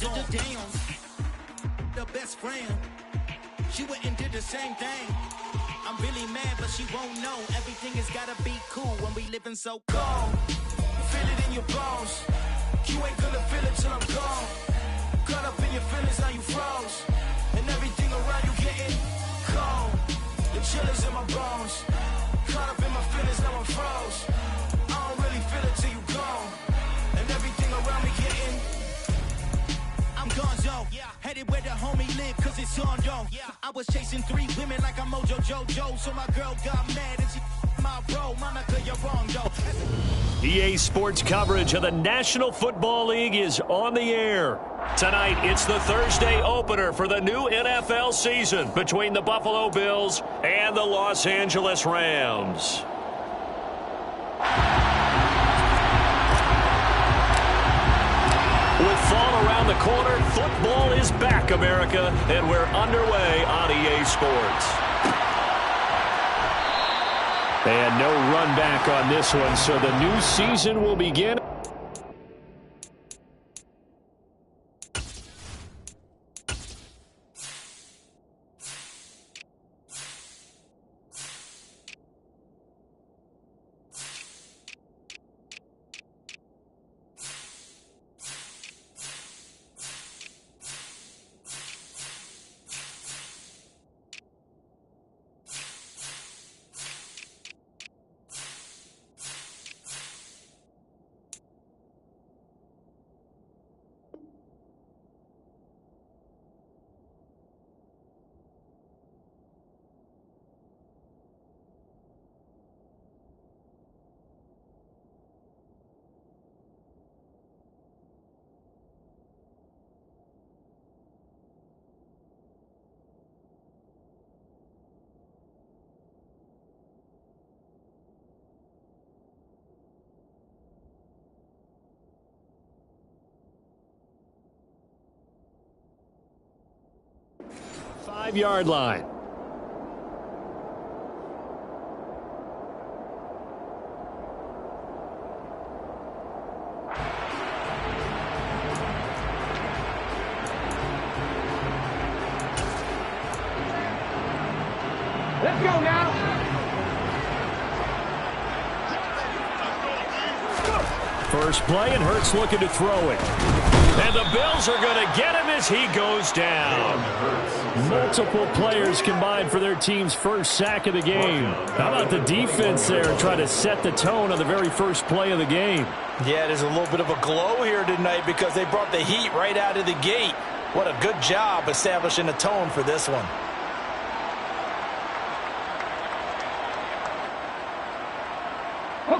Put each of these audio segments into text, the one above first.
Damn, the best friend. She went and did the same thing. I'm really mad, but she won't know. Everything has gotta be cool when we living so cold. Feel it in your bones. You ain't gonna feel it till I'm gone. Caught up in your feelings, now you froze. And everything around you getting cold. The chillers in my bones. Caught up in my feelings, now I'm froze. I don't really feel it till you gone. And everything around me getting I'm gonzo, headed where the homie live, cause it's on, yo. I was chasing 3 women like I'm Mojo Jojo, so my girl got mad and she my bro. Monica, you're wrong, yo. EA Sports coverage of the National Football League is on the air. Tonight, it's the Thursday opener for the new NFL season between the Buffalo Bills and the Los Angeles Rams. With fall around the corner, football is back, America, and we're underway on EA Sports. And no run back on this one, so the new season will begin. Five-yard line. Let's go now. First play, and Hurts looking to throw it. And the Bills are going to get him as he goes down. Multiple players combined for their team's first sack of the game. How about the defense there trying to set the tone on the very first play of the game? Yeah, there's a little bit of a glow here tonight because they brought the heat right out of the gate. What a good job establishing a tone for this one.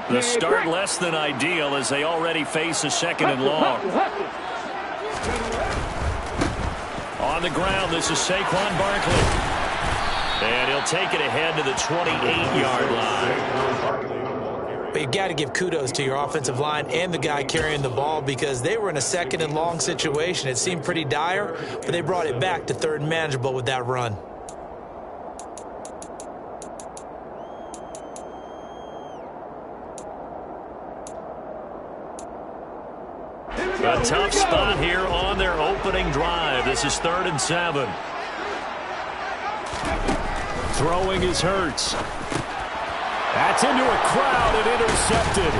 The start less than ideal as they already face a second and long. On the ground, this is Saquon Barkley. And he'll take it ahead to the 28-yard line. But you got to give kudos to your offensive line and the guy carrying the ball because they were in a second and long situation. It seemed pretty dire, but they brought it back to third and manageable with that run. A tough spot here on their opening drive. This is 3rd and 7. Throwing is Hurts. That's into a crowd and intercepted.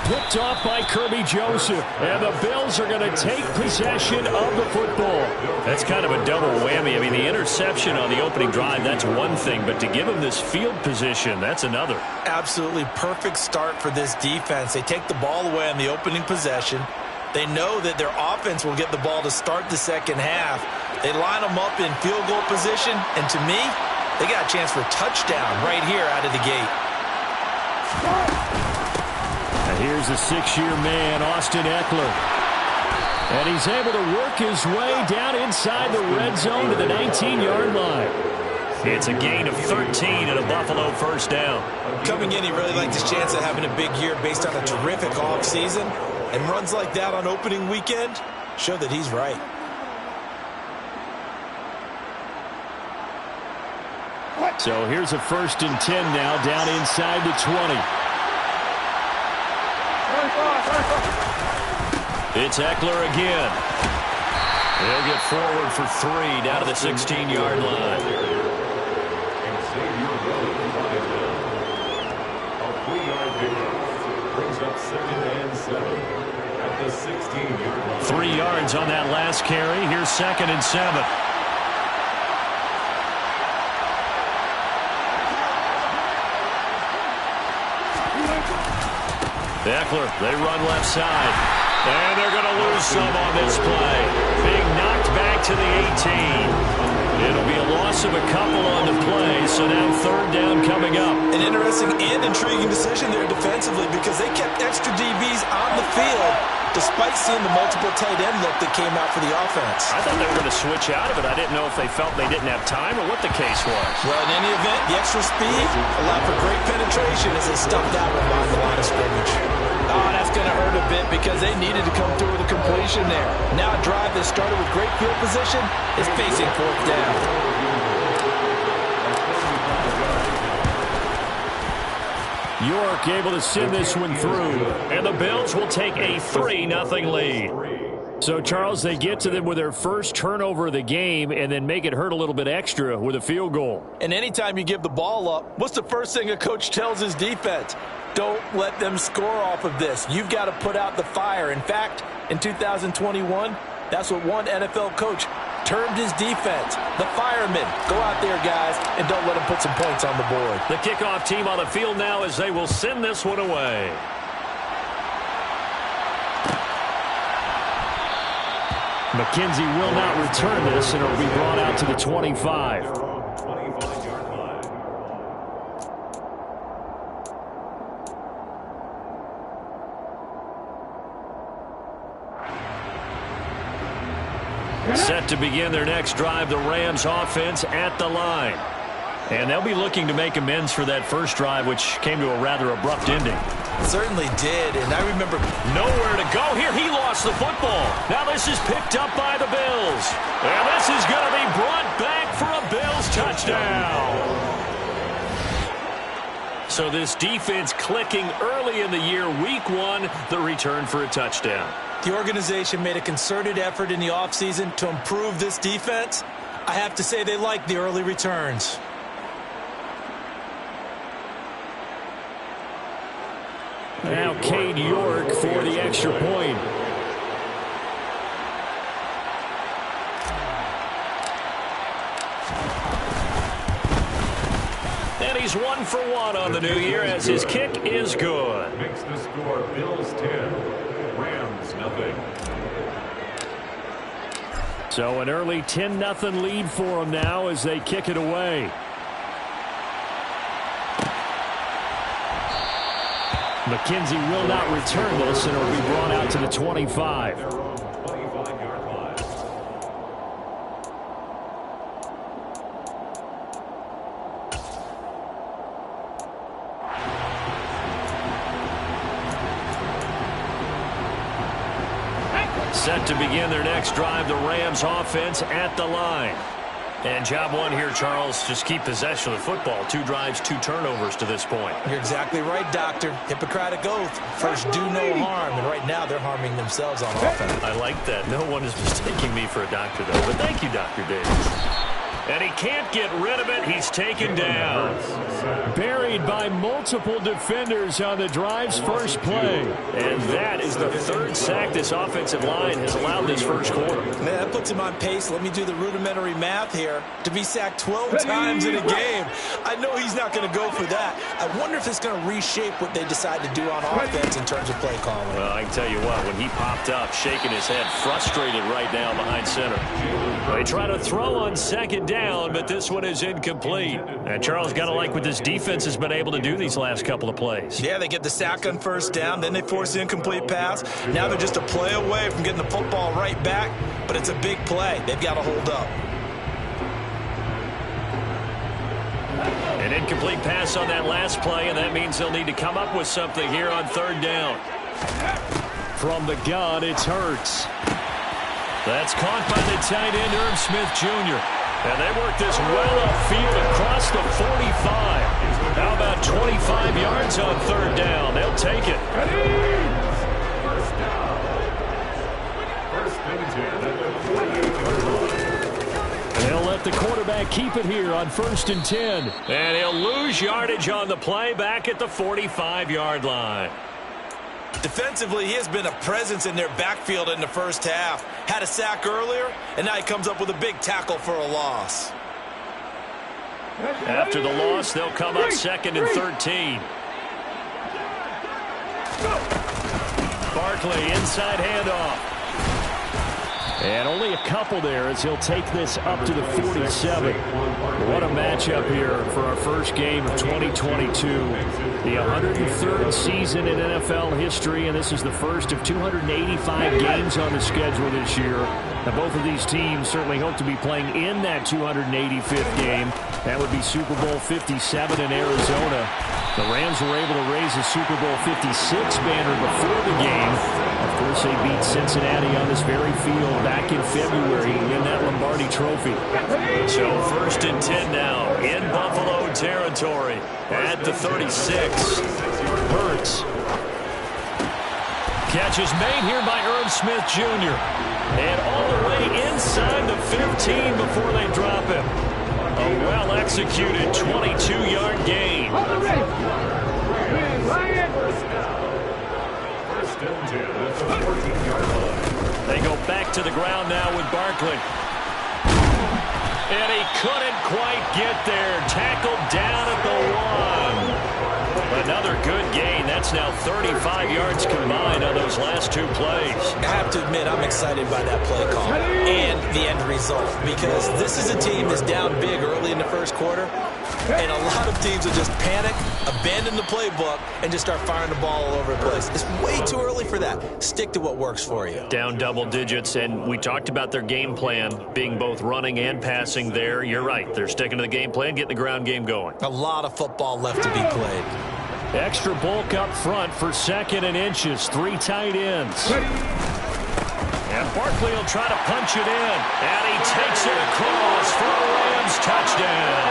Picked off by Kirby Joseph. And the Bills are going to take possession of the football. That's kind of a double whammy. I mean, the interception on the opening drive, that's one thing. But to give him this field position, that's another. Absolutely perfect start for this defense. They take the ball away on the opening possession. They know that their offense will get the ball to start the second half. They line them up in field goal position, and to me, they got a chance for a touchdown right here out of the gate. And here's a 6-year man, Austin Eckler. And he's able to work his way down inside the red zone to the 19-yard line. It's a gain of 13 and a Buffalo first down. Coming in, he really liked his chance of having a big year based on a terrific offseason. And runs like that on opening weekend show that he's right. So here's a 1st and 10 now, down inside the 20. It's Eckler again. He'll get forward for 3 down to the 16-yard line. 3 yards on that last carry. Here's 2nd and 7. Eckler, they run left side. And they're going to lose some on this play. Being knocked back to the 18. It'll be a loss of a couple on the play, so now 3rd down coming up. An interesting and intriguing decision there defensively because they kept extra DBs on the field despite seeing the multiple tight end look that came out for the offense. I thought they were going to switch out of it. I didn't know if they felt they didn't have time or what the case was. Well, in any event, the extra speed allowed for great penetration as they stuffed that one behind the line of scrimmage. Oh, that's going to hurt a bit because they needed to come through with a completion there. Now a drive that started with great field position is facing 4th down. York able to send this one through, and the Bills will take a 3-0 lead. So, Charles, they get to them with their first turnover of the game and then make it hurt a little bit extra with a field goal. And anytime you give the ball up, what's the first thing a coach tells his defense? Don't let them score off of this. You've got to put out the fire. In fact, in 2021, that's what one NFL coach termed his defense. The firemen. Go out there, guys, and don't let them put some points on the board. The kickoff team on the field now as they will send this one away. McKenzie will not return this, and it will be brought out to the 25. Set to begin their next drive, the Rams offense at the line. And they'll be looking to make amends for that first drive, which came to a rather abrupt ending. Certainly did, and I remember nowhere to go here. He lost the football. Now this is picked up by the Bills. And this is going to be brought back for a Bills touchdown. So this defense clicking early in the year, week 1, the return for a touchdown. The organization made a concerted effort in the offseason to improve this defense. I have to say they like the early returns. Now Cade York for the extra point. And he's 1 for 1 on the new year as his kick is good. Makes the score Bills 10, Rams nothing. So an early 10-0 lead for them now as they kick it away. McKenzie will not return this, and it will be brought out to the 25. Set to begin their next drive, the Rams offense at the line. And job 1 here, Charles, just keep possession of the football. 2 drives, 2 turnovers to this point. You're exactly right, Doctor. Hippocratic oath. First, do no harm. And right now, they're harming themselves on offense. I like that. No one is mistaking me for a doctor, though. But thank you, Dr. Davis. And he can't get rid of it. He's taken down. Buried by multiple defenders on the drive's first play. And that is the 3rd sack this offensive line has allowed this first quarter. Man, that puts him on pace. Let me do the rudimentary math here. To be sacked 12 times in a game, I know he's not going to go for that. I wonder if it's going to reshape what they decide to do on offense in terms of play calling. Well, I can tell you what, when he popped up, shaking his head, frustrated right now behind center. They try to throw on 2nd down, but this one is incomplete. And Charles, got to like what this defense has been able to do these last couple of plays. Yeah, they get the sack on 1st down, then they force the incomplete pass. Now they're just a play away from getting the football right back, but it's a big play. They've got to hold up. An incomplete pass on that last play, and that means they'll need to come up with something here on 3rd down. From the gun, it's Hurts. That's caught by the tight end, Irv Smith Jr. And they work this well upfield across the 45. How about 25 yards on 3rd down? They'll take it. First down. First and 10 at the 48. keep it here on 1st and 10. And he'll lose yardage on the play back at the 45-yard line. Defensively, he has been a presence in their backfield in the first half. Had a sack earlier, and now he comes up with a big tackle for a loss. After the loss, they'll come up 2nd and 13. Barkley, inside handoff. And only a couple there as he'll take this up to the 47. What a matchup here for our first game of 2022. The 103rd season in NFL history, and this is the first of 285 games on the schedule this year. Now, both of these teams certainly hope to be playing in that 285th game. That would be Super Bowl 57 in Arizona. The Rams were able to raise a Super Bowl 56 banner before the game. Of course, they beat Cincinnati on this very field back in February in that Lombardi Trophy. So 1st and 10 now in Buffalo territory at the 36. Hurts. Catch is made here by Irv Smith Jr. And all the way inside the 15 before they drop him. A well-executed 22-yard gain. They go back to the ground now with Barkley. And he couldn't quite get there. Tackled down at the 1. Another good gain. That's now 35 yards combined on those last 2 plays. I have to admit, I'm excited by that play call and the end result, because this is a team that's down big early in the first quarter, and a lot of teams will just panic, abandon the playbook, and just start firing the ball all over the place. It's way too early for that. Stick to what works for you. Down double digits, and we talked about their game plan being both running and passing there. You're right. They're sticking to the game plan, getting the ground game going. A lot of football left to be played. Extra bulk up front for 2nd and inches. 3 tight ends. And Barkley will try to punch it in. And he takes it across for a Rams touchdown.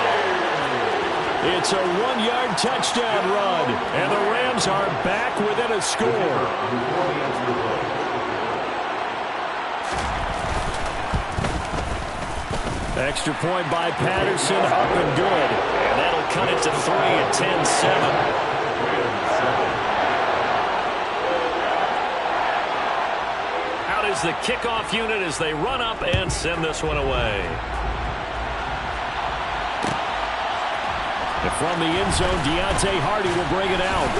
It's a 1-yard touchdown run. And the Rams are back within a score. Extra point by Patterson, up and good. And that'll cut it to 3 at 10-7. Out is the kickoff unit as they run up and send this one away. And from the end zone, Deontay Hardy will bring it out.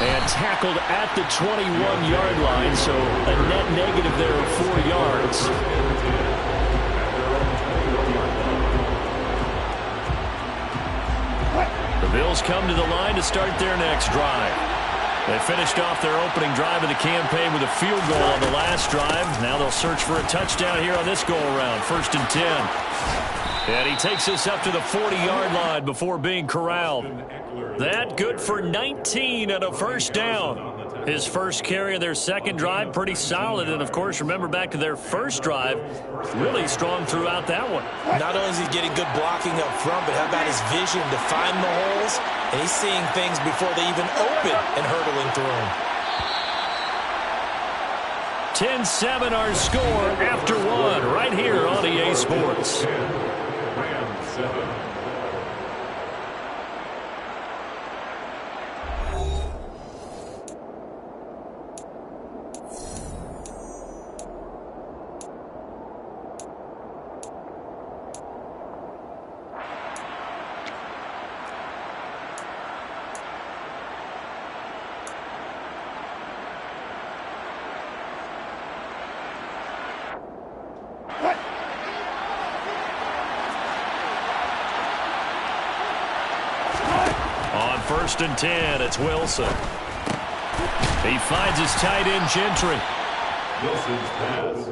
And tackled at the 21-yard line, so a net negative there of 4 yards. The Bills come to the line to start their next drive. They finished off their opening drive of the campaign with a field goal on the last drive. Now they'll search for a touchdown here on this go-around. 1st and 10. And he takes us up to the 40-yard line before being corralled. That good for 19 and a first down. His first carry of their second drive, pretty solid. And, of course, remember back to their first drive, really strong throughout that one. Not only is he getting good blocking up front, but how about his vision to find the holes? And he's seeing things before they even open and hurdling through them. 10-7 our score after 1 right here on EA Sports. Rams 7. On 1st and 10, it's Wilson. He finds his tight end, Gentry.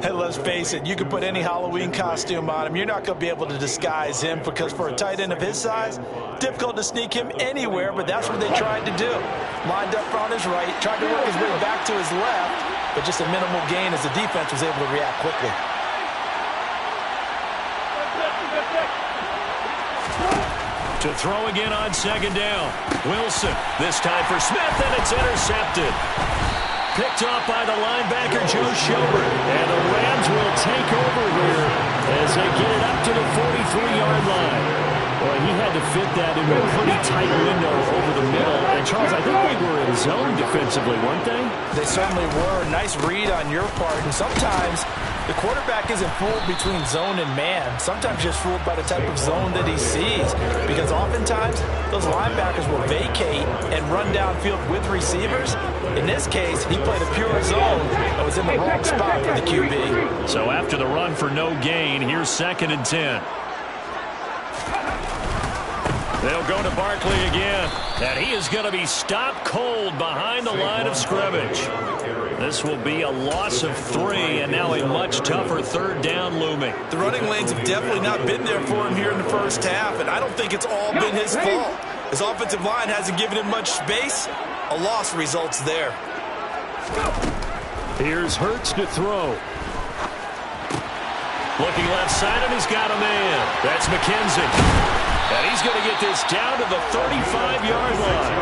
Hey, let's face it, you can put any Halloween costume on him. You're not going to be able to disguise him, because for a tight end of his size, difficult to sneak him anywhere, but that's what they tried to do. Lined up on his right, tried to work his way back to his left, but just a minimal gain as the defense was able to react quickly. To throw again on 2nd down. Wilson, this time for Smith, and it's intercepted. Picked off by the linebacker, Joe Schobert. And the Rams will take over here as they get it up to the 43-yard line. Well, he had to fit that into a pretty tight window over the middle. And, Charles, I think they were in zone defensively, weren't they? They certainly were. Nice read on your part. And sometimes the quarterback isn't fooled between zone and man. Sometimes just fooled by the type of zone that he sees. Because oftentimes, those linebackers will vacate and run downfield with receivers. In this case, he played a pure zone and was in the wrong spot for the QB. So after the run for no gain, here's 2nd and 10. They'll go to Barkley again, and he is going to be stopped cold behind the line of scrimmage. This will be a loss of 3, and now a much tougher 3rd down looming. The running lanes have definitely not been there for him here in the first half, and I don't think it's all been his fault. His offensive line hasn't given him much space. A loss results there. Here's Hurts to throw. Looking left side, and he's got a man. That's McKenzie. And he's going to get this down to the 35-yard line.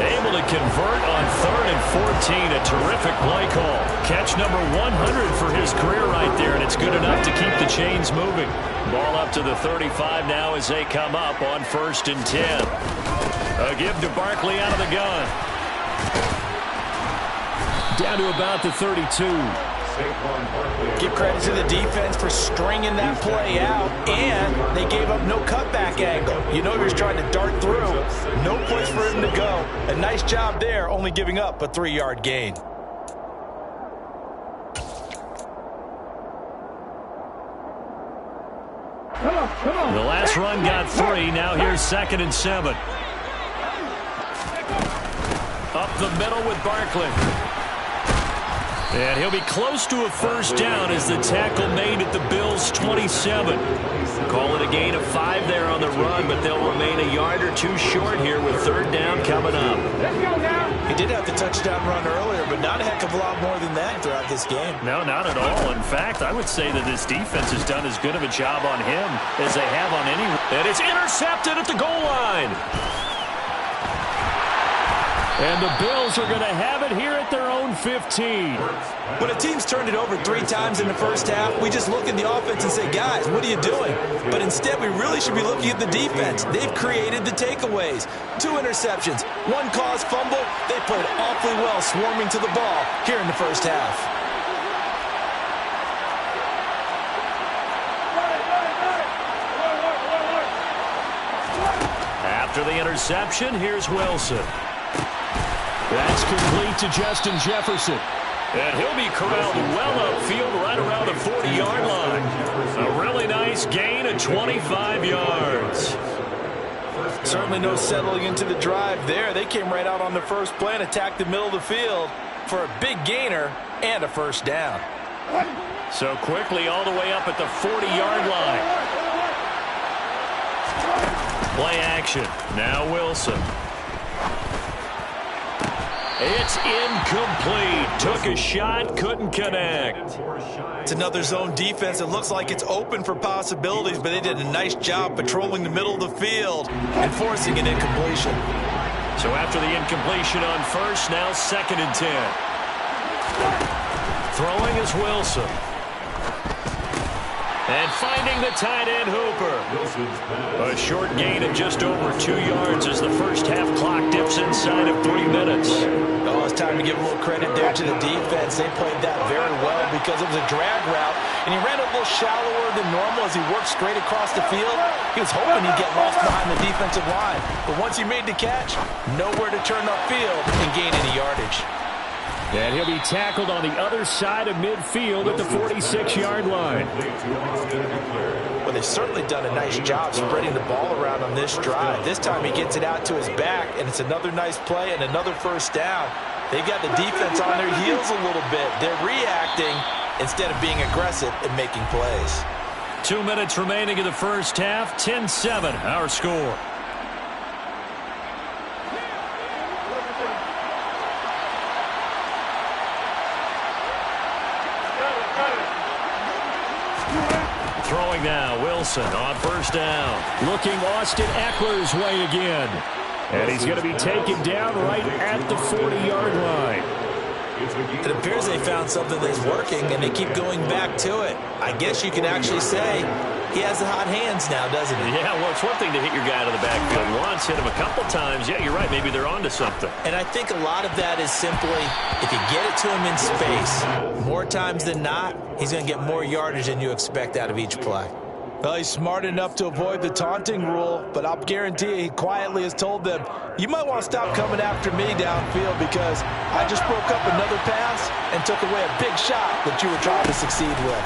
Able to convert on 3rd and 14. A terrific play call. Catch number 100 for his career right there, and it's good enough to keep the chains moving. Ball up to the 35 now as they come up on 1st and 10. A give to Barkley out of the gun. Down to about the 32. Give credit to the defense for stringing that play out, and they gave up no cutback angle. You know he was trying to dart through. No place for him to go. A nice job there, only giving up a 3-yard gain. The last run got 3. Now here's 2nd and 7. Up the middle with Barkley. And he'll be close to a 1st down as the tackle made at the Bills' 27. Call it a gain of 5 there on the run, but they'll remain a yard or 2 short here with 3rd down coming up. He did have the touchdown run earlier, but not a heck of a lot more than that throughout this game. No, not at all. In fact, I would say that this defense has done as good of a job on him as they have on anyone. And it's intercepted at the goal line. And the Bills are going to have it here at their own 15. When a team's turned it over 3 times in the first half, we just look at the offense and say, guys, what are you doing? But instead, we really should be looking at the defense. They've created the takeaways. 2 interceptions, 1 caused fumble. They played awfully well swarming to the ball here in the first half. After the interception, here's Wilson. That's complete to Justin Jefferson. And he'll be corralled well upfield right around the 40-yard line. A really nice gain of 25 yards. Certainly no settling into the drive there. They came right out on the first play and attacked the middle of the field for a big gainer and a 1st down. So quickly all the way up at the 40-yard line. Play action. Now Wilson. It's incomplete. Took a shot, couldn't connect. It's another zone defense. It looks like it's open for possibilities, but they did a nice job patrolling the middle of the field and forcing an incompletion. So after the incompletion on 1st, now 2nd and 10. Throwing is Wilson. And finding the tight end Hooper. A short gain of just over 2 yards as the first half clock dips inside of 3 minutes. Oh, it's time to give a little credit there to the defense. They played that very well because it was a drag route, and he ran a little shallower than normal as he worked straight across the field. He was hoping he'd get lost behind the defensive line, but once he made the catch, nowhere to turn upfield and gain any yardage. And he'll be tackled on the other side of midfield at the 46-yard line. Well, they've certainly done a nice job spreading the ball around on this drive. This time he gets it out to his back, and it's another nice play and another 1st down. They've got the defense on their heels a little bit. They're reacting instead of being aggressive and making plays. 2 minutes remaining in the first half. 10-7, our score. Throwing now, Wilson on 1st down. Looking Austin Eckler's way again. And he's going to be taken down right at the 40-yard line. It appears they found something that's working, and they keep going back to it. I guess you can actually say he has the hot hands now, doesn't he? Yeah, well, it's one thing to hit your guy to the backfield once, hit him a couple times. Yeah, you're right. Maybe they're onto something. And I think a lot of that is simply if you get it to him in space, more times than not, he's going to get more yardage than you expect out of each play. Well, he's smart enough to avoid the taunting rule, but I'll guarantee you he quietly has told them, you might want to stop coming after me downfield because I just broke up another pass and took away a big shot that you were trying to succeed with.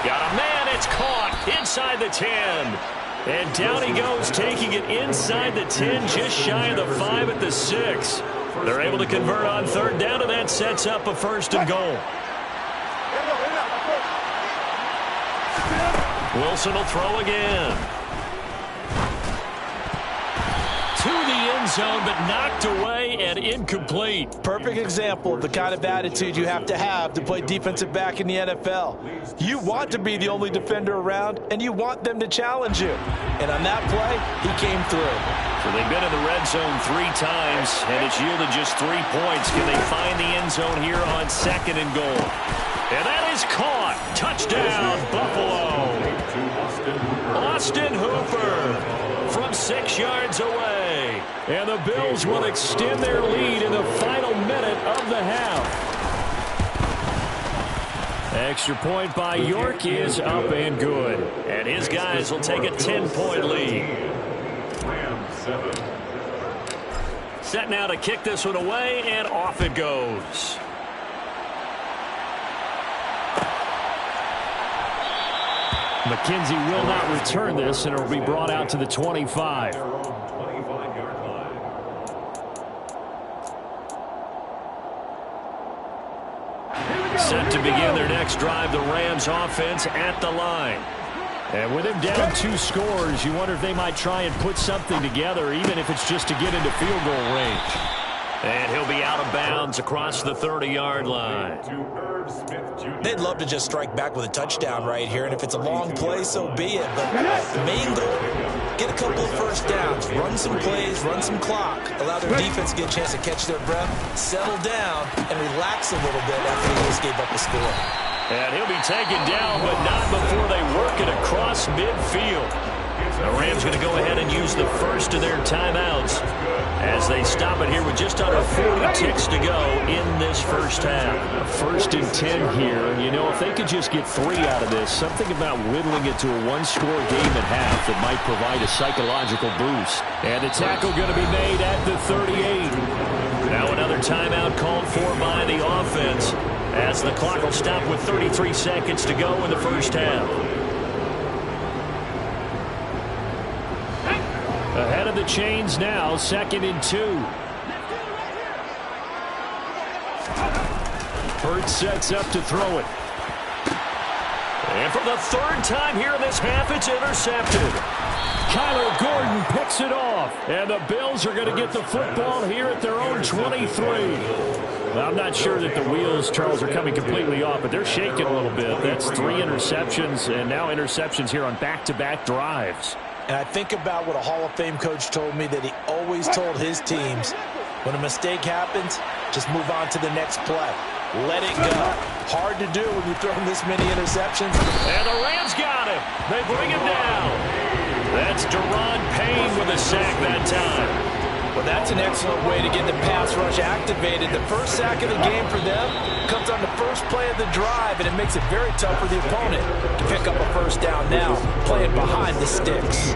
Got a man, it's caught inside the 10. And down he goes, taking it inside the 10, just shy of the 5 at the 6. They're able to convert on third down, and that sets up a 1st and goal. Wilson will throw again. To the end zone, but knocked away and incomplete. Perfect example of the kind of attitude you have to play defensive back in the NFL. You want to be the only defender around, and you want them to challenge you. And on that play, he came through. So they've been in the red zone 3 times, and it's yielded just 3 points. Can they find the end zone here on 2nd and goal? And that is caught. Touchdown, Buffalo. Austin Hooper from 6 yards away. And the Bills will extend their lead in the final minute of the half. Extra point by York is up and good. And his guys will take a 10-point lead. Set now to kick this one away, and off it goes. McKenzie will not return this, and it will be brought out to the 25. Set to begin their next drive, the Rams offense at the line. And with him down 2 scores, you wonder if they might try and put something together, even if it's just to get into field goal range. And he'll be out of bounds across the 30-yard line. They'd love to just strike back with a touchdown right here, and if it's a long play, so be it. But main goal, get a couple of first downs, run some plays, run some clock, allow their defense to get a chance to catch their breath, settle down, and relax a little bit after they just gave up a score. And he'll be taken down, but not before they work it across midfield. The Rams going to go ahead and use the first of their timeouts as they stop it here with just under 40 ticks to go in this first half. 1st and 10 here. And, you know, if they could just get 3 out of this, something about whittling it to a 1-score game at half that might provide a psychological boost. And the tackle going to be made at the 38. Now another timeout called for by the offense as the clock will stop with 33 seconds to go in the first half. Ahead of the chains now, 2nd and 2. Hurts sets up to throw it. And for the 3rd time here in this half, it's intercepted. Kyler Gordon picks it off. And the Bills are going to get the football here at their own 23. Well, I'm not sure that the wheels, Charles, are coming completely off, but they're shaking a little bit. That's 3 interceptions, and now interceptions here on back-to-back drives. And I think about what a Hall of Fame coach told me that he always told his teams, when a mistake happens, just move on to the next play. Let it go. Hard to do when you're throwing this many interceptions. And the Rams got him. They bring him down. That's Deron Payne with a sack that time. Well, that's an excellent way to get the pass rush activated. The first sack of the game for them comes on the first play of the drive, and it makes it very tough for the opponent to pick up a first down now, playing behind the sticks.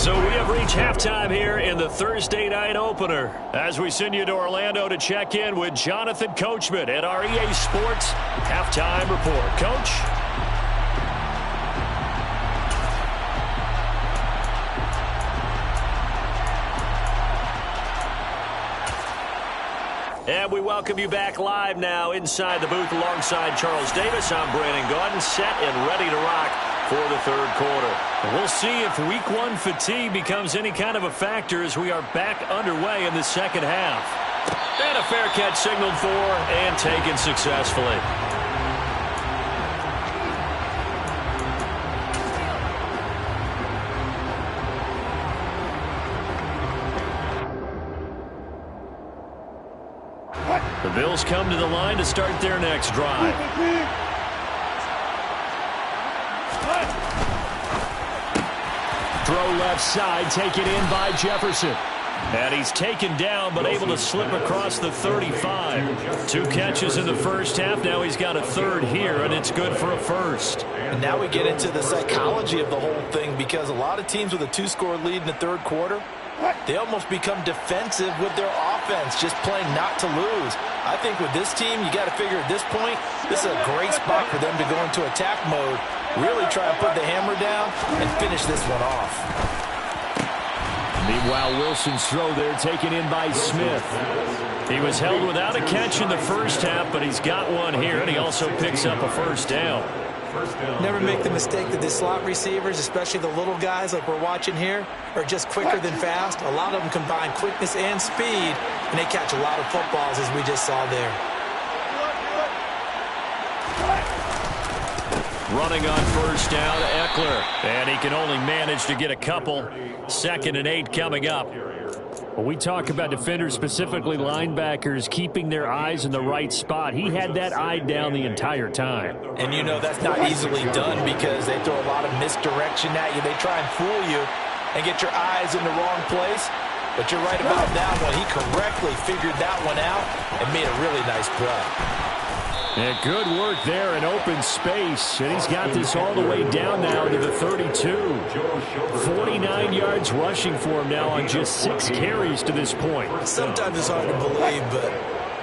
So we have reached halftime here in the Thursday night opener as we send you to Orlando to check in with Jonathan Coachman at our EA Sports Halftime Report. Coach? And we welcome you back live now inside the booth alongside Charles Davis. I'm Brandon Gaudin, set and ready to rock for the 3rd quarter. And we'll see if Week 1 fatigue becomes any kind of a factor as we are back underway in the 2nd half. And a fair catch signaled for and taken successfully. The Bills come to the line to start their next drive. Throw left side, taken in by Jefferson. And he's taken down, but able to slip across the 35. 2 catches in the first half. Now he's got a third here, and it's good for a first. And now we get into the psychology of the whole thing, because a lot of teams with a 2-score lead in the third quarter, they almost become defensive with their offense, just playing not to lose. I think with this team, you got to figure at this point, this is a great spot for them to go into attack mode, really try and put the hammer down and finish this one off. Meanwhile, Wilson's throw there taken in by Smith. He was held without a catch in the first half, but he's got one here, and he also picks up a first down. Never make the mistake that the slot receivers, especially the little guys like we're watching here, are just quicker than fast. A lot of them combine quickness and speed, and they catch a lot of footballs, as we just saw there. Running on first down, Eckler. And he can only manage to get a couple. 2nd and 8 coming up. When we talk about defenders, specifically linebackers, keeping their eyes in the right spot, he had that eye down the entire time. And you know that's not easily done, because they throw a lot of misdirection at you. They try and fool you and get your eyes in the wrong place. But you're right about that one. He correctly figured that one out and made a really nice play. And good work there in open space. And he's got this all the way down now to the 32. 49 yards rushing for him now on just 6 carries to this point. Sometimes it's hard to believe, but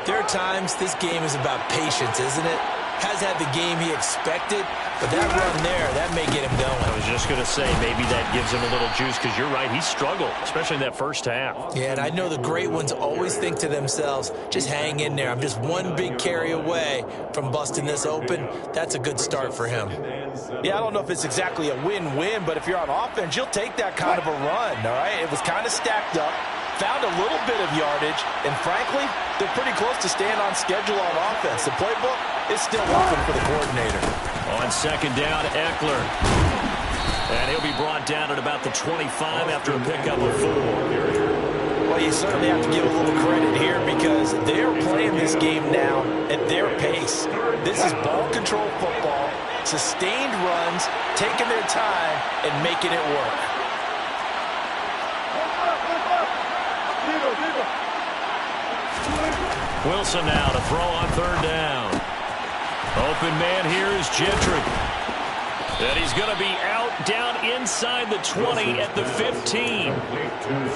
there are times this game is about patience, isn't it? Has had the game he expected, but that run there, that may get him going. I was just going to say, maybe that gives him a little juice, because you're right, he struggled, especially in that first half. Yeah, and I know the great ones always think to themselves, just hang in there. I'm just one big carry away from busting this open. That's a good start for him. Yeah, I don't know if it's exactly a win-win, but if you're on offense, you'll take that kind of a run, all right? It was kind of stacked up. Found a little bit of yardage, and frankly, they're pretty close to staying on schedule on offense. The playbook is still open for the coordinator. On 2nd down, Eckler. And he'll be brought down at about the 25 after a pickup of 4. Well, you certainly have to give a little credit here, because they're playing this game now at their pace. This is ball control football, sustained runs, taking their time, and making it work. Wilson now to throw on 3rd down. Open man here is Gentry. And he's going to be out down inside the 20 at the 15.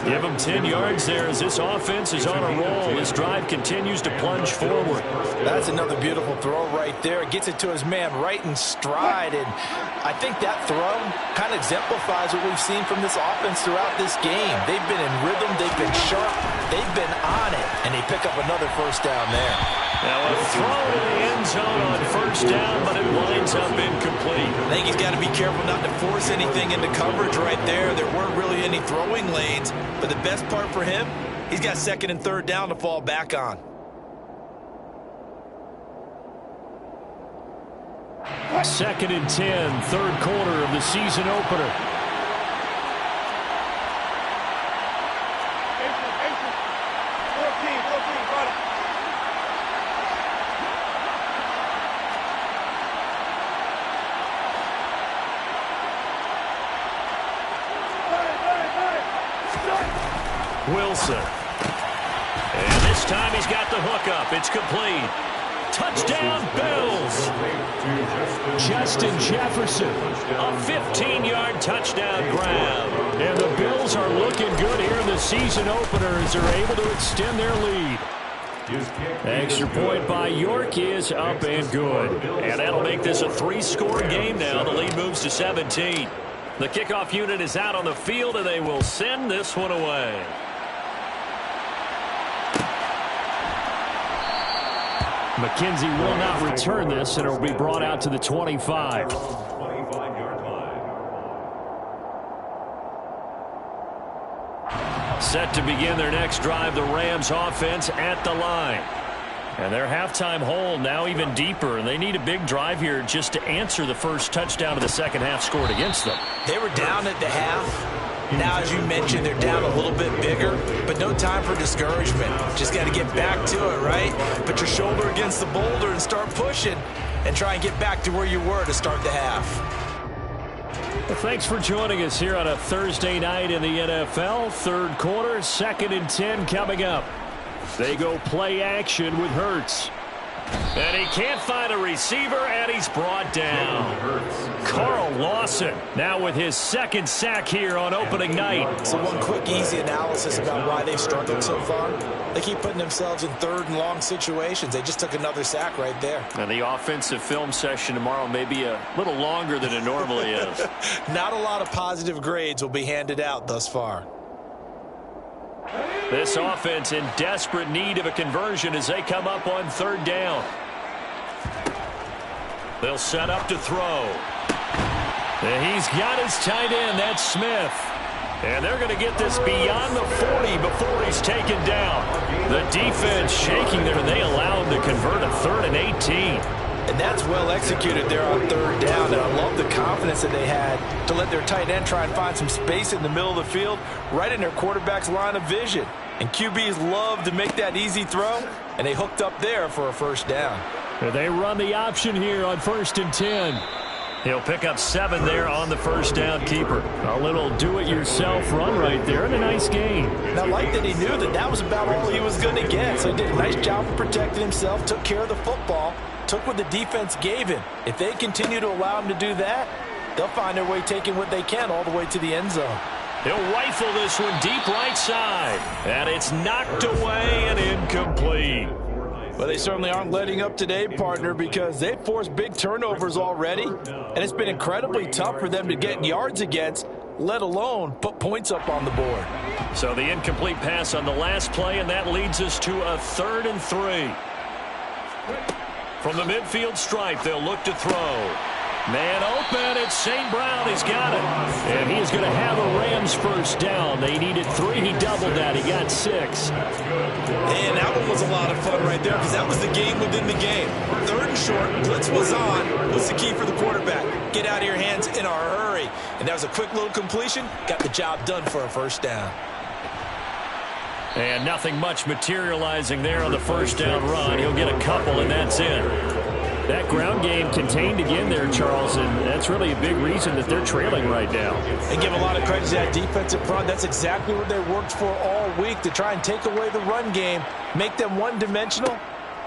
Give him 10 yards there as this offense is on a roll. This drive continues to plunge forward. That's another beautiful throw right there. It gets it to his man right in stride. And I think that throw kind of exemplifies what we've seen from this offense throughout this game. They've been in rhythm. They've been sharp. They've been on it. And they pick up another first down there. Now a throw to the end zone on first down, but it winds up incomplete. I think he's got to be careful not to force anything into coverage right there. There weren't really any throwing lanes, but the best part for him, he's got 2nd and 3rd down to fall back on. Second and 10, 3rd quarter of the season opener. Wilson. And this time he's got the hook up. It's complete. Touchdown, Bills. Justin Jefferson. A 15-yard touchdown grab. And the Bills are looking good here in the season opener as they're able to extend their lead. Extra point by York is up and good. And that'll make this a 3-score game now. The lead moves to 17. The kickoff unit is out on the field, and they will send this one away. McKenzie will not return this, and it will be brought out to the 25. Set to begin their next drive, the Rams offense at the line. And their halftime hole now even deeper, and they need a big drive here just to answer the first touchdown of the second half scored against them. They were down at the half. Now, as you mentioned, they're down a little bit bigger, but no time for discouragement. Just got to get back to it, right? Put your shoulder against the boulder and start pushing and try and get back to where you were to start the half. Well, thanks for joining us here on a Thursday night in the NFL. Third quarter, 2nd and 10 coming up. They go play action with Hurts. And he can't find a receiver, and he's brought down. Carl Lawson now with his 2nd sack here on opening night. So one quick, easy analysis about why they've struggled so far. They keep putting themselves in 3rd and long situations. They just took another sack right there. And the offensive film session tomorrow may be a little longer than it normally is. Not a lot of positive grades will be handed out thus far. This offense in desperate need of a conversion as they come up on 3rd down. They'll set up to throw. And he's got his tight end. That's Smith. And they're going to get this beyond the 40 before he's taken down. The defense shaking there. They allow him to convert a 3rd and 18. And that's well executed there on 3rd down. And I love the confidence that they had to let their tight end try and find some space in the middle of the field, right in their quarterback's line of vision. And QBs love to make that easy throw, and they hooked up there for a 1st down. And they run the option here on 1st and 10. He'll pick up 7 there on the 1st down keeper. A little do-it-yourself run right there, and a nice gain. And I like that he knew that that was about all he was going to get. So he did a nice job of protecting himself, took care of the football, took what the defense gave him. If they continue to allow him to do that, they'll find their way taking what they can all the way to the end zone. He'll rifle this one deep right side. And it's knocked away and incomplete. Well, they certainly aren't letting up today, partner, because they've forced big turnovers already. And it's been incredibly tough for them to get yards against, let alone put points up on the board. So the incomplete pass on the last play, and that leads us to a 3rd and 3. From the midfield stripe, they'll look to throw. Man open, it's St. Brown. He's got it. And he's going to have a Rams 1st down. They needed 3. He doubled that. He got 6. And that one was a lot of fun right there because that was the game within the game. 3rd and short, blitz was on. What's the key for the quarterback? Get out of your hands in a hurry. And that was a quick little completion. Got the job done for a 1st down. And nothing much materializing there on the 1st down run. He'll get a couple, and that's it. That ground game contained again there, Charles, and that's really a big reason that they're trailing right now. And give a lot of credit to that defensive front. That's exactly what they worked for all week, to try and take away the run game, make them one-dimensional.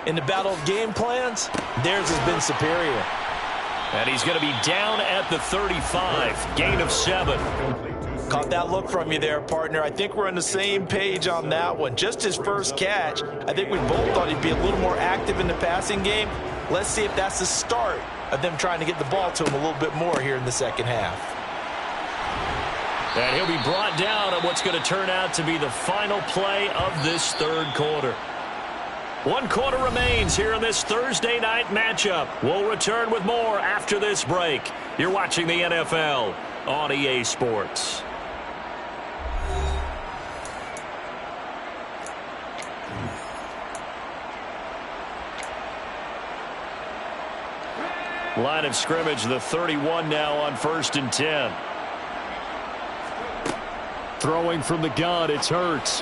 In the battle of game plans, theirs has been superior. And he's going to be down at the 35, gain of 7. Caught that look from you there, partner. I think we're on the same page on that one. Just his 1st catch, I think we both thought he'd be a little more active in the passing game. Let's see if that's the start of them trying to get the ball to him a little bit more here in the 2nd half. And he'll be brought down on what's going to turn out to be the final play of this 3rd quarter. 1 quarter remains here in this Thursday night matchup. We'll return with more after this break. You're watching the NFL on EA Sports. Line of scrimmage, the 31 now on 1st and 10. Throwing from the gun, it's Hurts.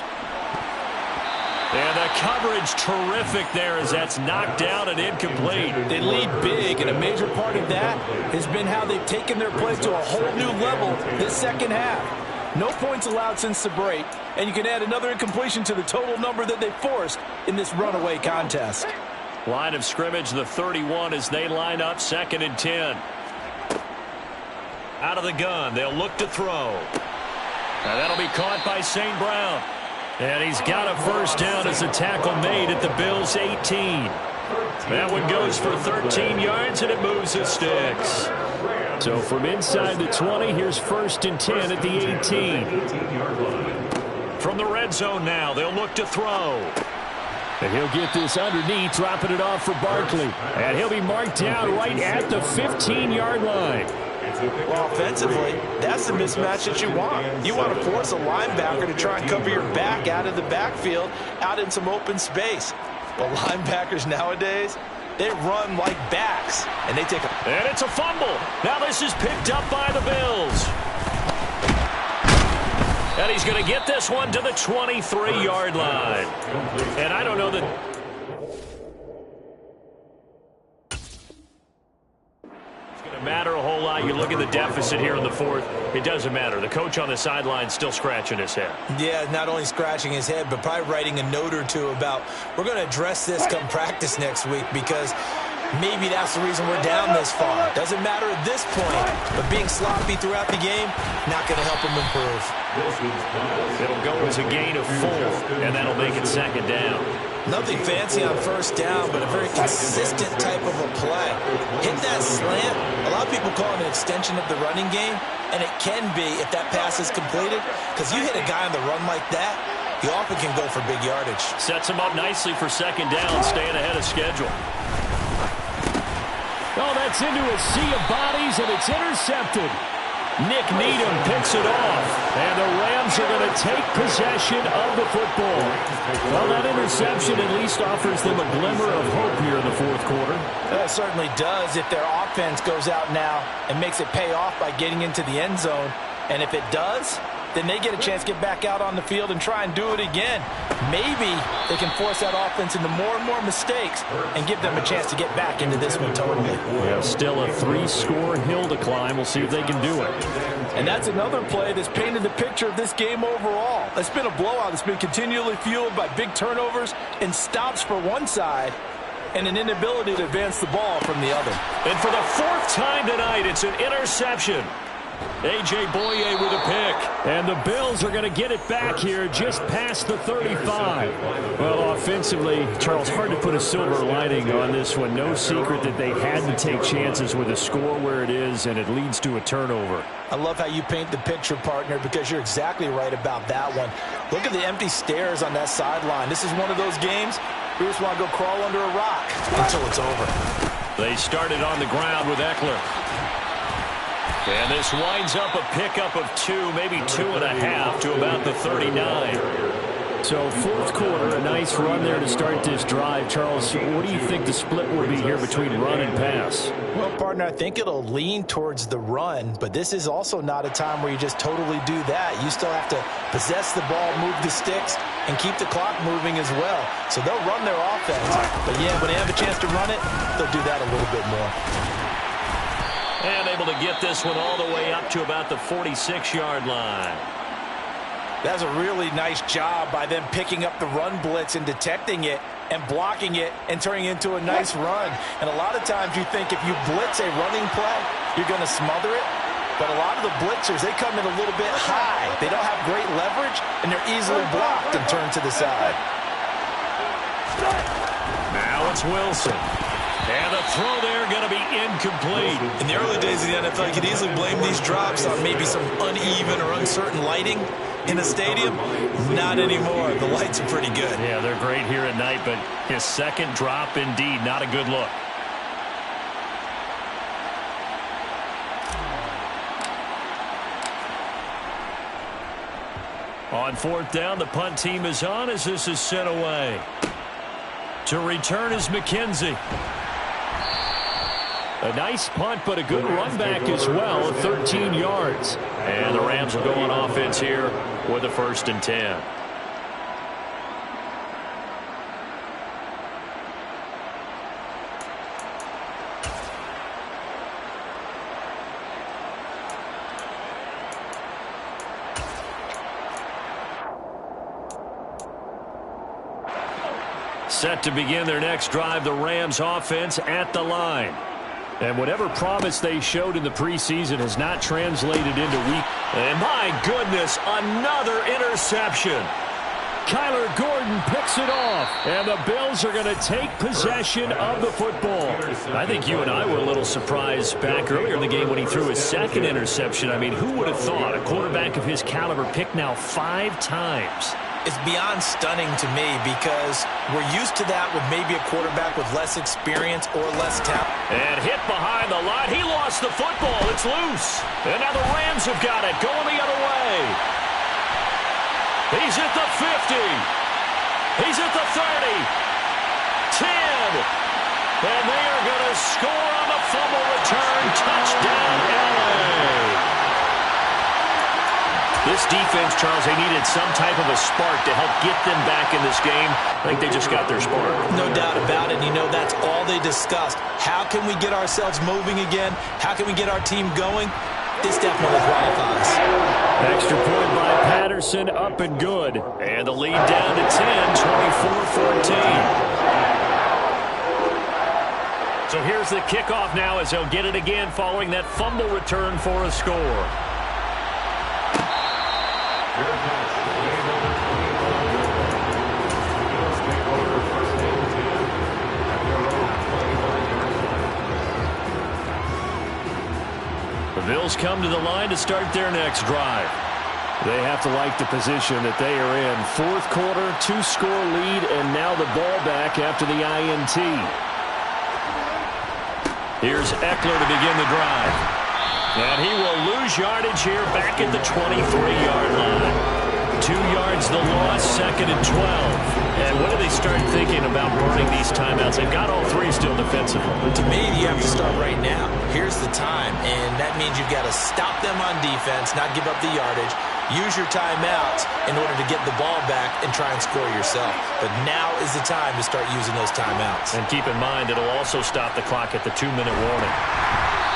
And the coverage terrific there as that's knocked down and incomplete. They lead big, and a major part of that has been how they've taken their play to a whole new level this 2nd half. No points allowed since the break, and you can add another incompletion to the total number that they forced in this runaway contest. Line of scrimmage, the 31 as they line up 2nd and 10. Out of the gun, they'll look to throw. And that'll be caught by St. Brown. And he's got a 1st down as a tackle made at the Bills' 18. That one goes for 13 yards, and it moves the sticks. So from inside the 20, here's 1st and 10 at the 18. From the red zone now, they'll look to throw. And he'll get this underneath, dropping it off for Barkley. And he'll be marked down right at the 15-yard line. Well, offensively, that's the mismatch that you want. You want to force a linebacker to try and cover your back out of the backfield, out in some open space. But linebackers nowadays, they run like backs, and they take a... And it's a fumble. Now this is picked up by the Bills. And he's going to get this one to the 23-yard line. And I don't know that... it's going to matter a whole lot. You look at the deficit here in the fourth. It doesn't matter. The coach on the sideline still scratching his head. Yeah, not only scratching his head, but probably writing a note or two about, we're going to address this come practice next week, because maybe that's the reason we're down this far. Doesn't matter at this point, but being sloppy throughout the game, not going to help him improve. It'll go as a gain of 4, and that'll make it second down. Nothing fancy on first down, but a very consistent type of a play. Hit that slant. A lot of people call it an extension of the running game, and it can be if that pass is completed, because you hit a guy on the run like that, you often can go for big yardage. Sets him up nicely for second down, staying ahead of schedule. Oh, that's into a sea of bodies, and it's intercepted. Nick Needham picks it off, and the Rams are going to take possession of the football. Well, that interception at least offers them a glimmer of hope here in the fourth quarter. That certainly does if their offense goes out now and makes it pay off by getting into the end zone. And if it does, then they get a chance to get back out on the field and try and do it again. Maybe they can force that offense into more and more mistakes and give them a chance to get back into this one totally. Yeah, still a 3-score hill to climb. We'll see if they can do it. And that's another play that's painted the picture of this game overall. It's been a blowout that's been continually fueled by big turnovers and stops for one side and an inability to advance the ball from the other. And for the 4th time tonight, it's an interception. A.J. Boye with a pick. And the Bills are going to get it back here just past the 35. Well, offensively, Charles, hard to put a silver lining on this one. No secret that they had to take chances with a score where it is, and it leads to a turnover. I love how you paint the picture, partner, because you're exactly right about that one. Look at the empty stairs on that sideline. This is one of those games we just want to go crawl under a rock until it's over. They started on the ground with Eckler. And this winds up a pickup of 2, maybe 2.5 to about the 39. So fourth quarter, a nice run there to start this drive. Charles, what do you think the split will be here between run and pass? Well, partner, I think it'll lean towards the run, but this is also not a time where you just totally do that. You still have to possess the ball, move the sticks, and keep the clock moving as well. So they'll run their offense. But yeah, when they have a chance to run it, they'll do that a little bit more. And able to get this one all the way up to about the 46-yard line. That's a really nice job by them picking up the run blitz and detecting it and blocking it and turning it into a nice run. And a lot of times you think if you blitz a running play, you're going to smother it. But a lot of the blitzers, they come in a little bit high. They don't have great leverage, and they're easily blocked and turned to the side. Now it's Wilson. And the throw there going to be incomplete. In the early days of the NFL, you could easily blame these drops on maybe some uneven or uncertain lighting in the stadium. Not anymore. The lights are pretty good. Yeah, they're great here at night, but his second drop, indeed, not a good look. On fourth down, the punt team is on as this is sent away. To return is McKenzie. A nice punt, but a good run back as well, 13 yards. And the Rams will go on offense here with a 1st and 10. Set to begin their next drive, the Rams offense at the line. And whatever promise they showed in the preseason has not translated into week. And my goodness, another interception. Kyler Gordon picks it off, and the Bills are going to take possession of the football. I think you and I were a little surprised back earlier in the game when he threw his second interception. I mean, who would have thought a quarterback of his caliber picked now 5 times? It's beyond stunning to me because we're used to that with maybe a quarterback with less experience or less talent. And hit behind the line. He lost the football. It's loose. And now the Rams have got it going the other way. He's at the 50. He's at the 30. 10. And they are going to score on the fumble return. Touchdown, LA. This defense, Charles, they needed some type of a spark to help get them back in this game. I think they just got their spark. No doubt about it. You know, that's all they discussed. How can we get ourselves moving again? How can we get our team going? This definitely qualifies. Extra point by Patterson, up and good. And the lead down to 10, 24-14. So here's the kickoff now as they'll get it again following that fumble return for a score. The Bills come to the line to start their next drive. They have to like the position that they are in. Fourth quarter, 2-score lead, and now the ball back after the INT. Here's Eckler to begin the drive. And he will lose yardage here back at the 23-yard line. 2 yards the loss, second and 12. And when do they start thinking about burning these timeouts? They've got all 3 still defensively. To me, you have to start right now. Here's the time, and that means you've got to stop them on defense, not give up the yardage. Use your timeouts in order to get the ball back and try and score yourself. But now is the time to start using those timeouts. And keep in mind, it'll also stop the clock at the 2-minute warning.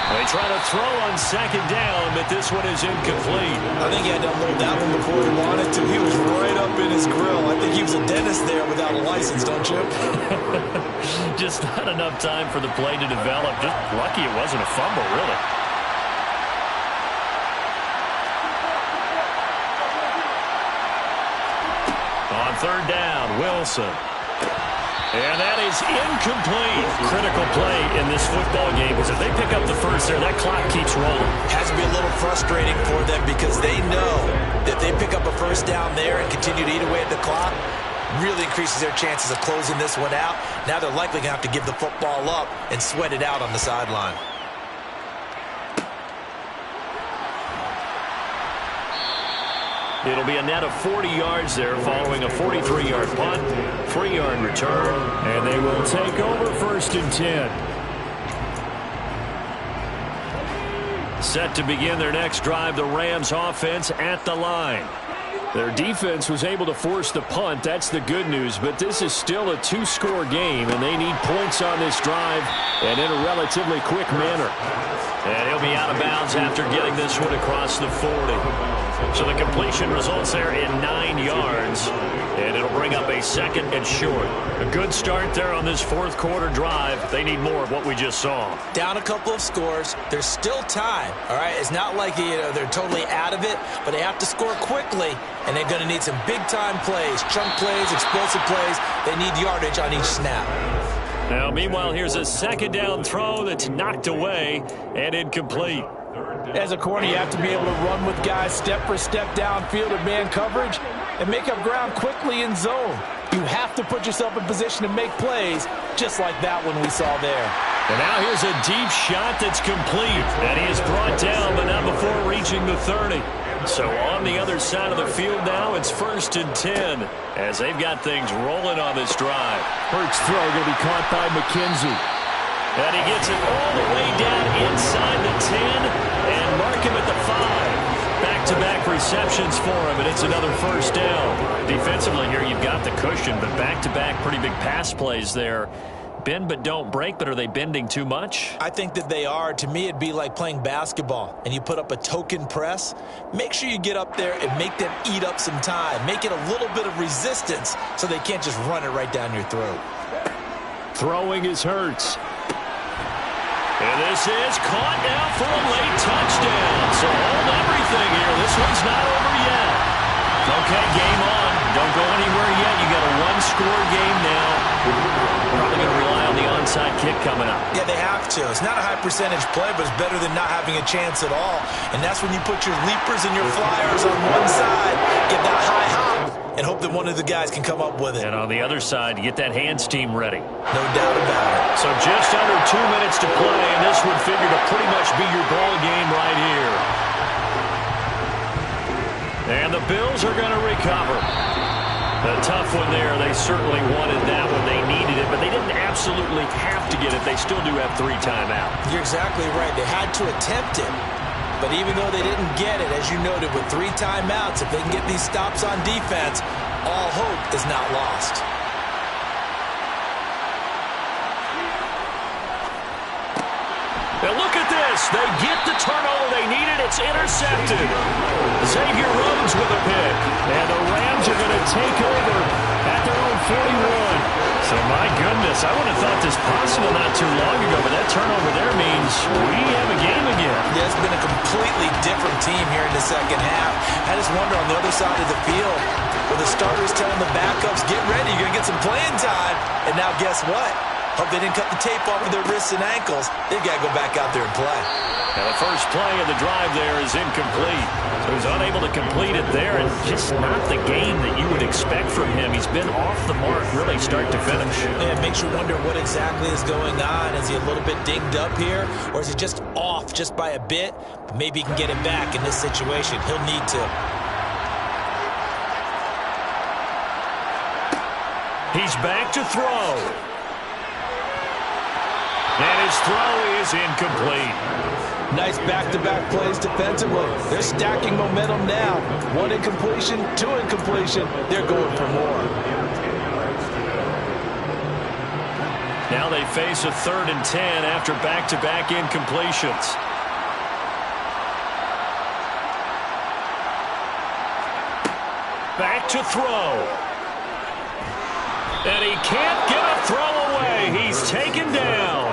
They try to throw on second down, but this one is incomplete. I think he had to unload that one before he wanted to. He was right up in his grill. I think he was a dentist there without a license, don't you? Just not enough time for the play to develop. Just lucky it wasn't a fumble, really. On third down, Wilson. And that is incomplete. Critical play in this football game because if they pick up the first there, that clock keeps rolling. Has to be a little frustrating for them because they know that they pick up a first down there and continue to eat away at the clock, really increases their chances of closing this one out. Now they're likely going to have to give the football up and sweat it out on the sideline. It'll be a net of 40 yards there following a 43-yard punt, 3-yard return, and they will take over first and 10. Set to begin their next drive, the Rams offense at the line. Their defense was able to force the punt. That's the good news, but this is still a 2-score game, and they need points on this drive and in a relatively quick manner. And he'll be out of bounds after getting this one across the 40. So the completion results there in 9 yards, and it'll bring up a second and short. A good start there on this fourth quarter drive. They need more of what we just saw. Down a couple of scores. There's still time, all right? It's not like they're totally out of it, but they have to score quickly, and they're going to need some big-time plays, chunk plays, explosive plays. They need yardage on each snap. Now, meanwhile, here's a second down throw that's knocked away and incomplete. As a corner, you have to be able to run with guys step for step downfield in man coverage and make up ground quickly in zone. You have to put yourself in position to make plays just like that one we saw there. And now here's a deep shot that's complete. And he is brought down, but not before reaching the 30. So on the other side of the field now, it's first and 10 as they've got things rolling on this drive. Hurts throw going to be caught by McKenzie. And he gets it all the way down inside the 10 and mark him at the 5. Back-to-back receptions for him, and it's another first down. Defensively here, you've got the cushion, but back-to-back pretty big pass plays there. Bend but don't break, but are they bending too much? I think that they are. To me, it'd be like playing basketball, and you put up a token press. Make sure you get up there and make them eat up some time. Make it a little bit of resistance so they can't just run it right down your throat. Throwing is Hurts. And this is caught now for a late touchdown. So hold everything here. This one's not over yet. Okay, game on. Don't go anywhere yet. You got a one-score game now. Probably going to rely on the onside kick coming up. Yeah, they have to. It's not a high percentage play, but it's better than not having a chance at all. And that's when you put your leapers and your flyers on one side, get that high hop, and hope that one of the guys can come up with it. And on the other side, get that hands team ready. No doubt about it. So just under 2 minutes to play, and this would figure to pretty much be your ball game right here. And the Bills are going to recover. A tough one there. They certainly wanted that one. They needed it, but they didn't absolutely have to get it. They still do have 3 timeouts. You're exactly right. They had to attempt it. But even though they didn't get it, as you noted, with 3 timeouts, if they can get these stops on defense, all hope is not lost. And look at this. They get the turnover they needed. It's intercepted. Xavier Rhodes with a pick. And the Rams are going to take over at their own 41. So, my goodness, I wouldn't have thought this possible not too long ago, but that turnover there means we have a game again. Yeah, it's been a completely different team here in the second half. I just wonder on the other side of the field, where the starters telling the backups, get ready, you're going to get some playing time. And now guess what? Hope they didn't cut the tape off of their wrists and ankles. They've got to go back out there and play. Now the first play of the drive there is incomplete. So he's unable to complete it there, and just not the game that you would expect from him. He's been off the mark really start to finish. Yeah, it makes you wonder what exactly is going on. Is he a little bit dinged up here, or is he just off just by a bit? Maybe he can get it back in this situation. He'll need to. He's back to throw. And his throw is incomplete. Nice back-to-back plays defensively. They're stacking momentum now. 1 incompletion, 2 incompletion. They're going for more. Now they face a 3rd and 10 after back-to-back incompletions. Back to throw. And he can't get a throw away. He's taken down.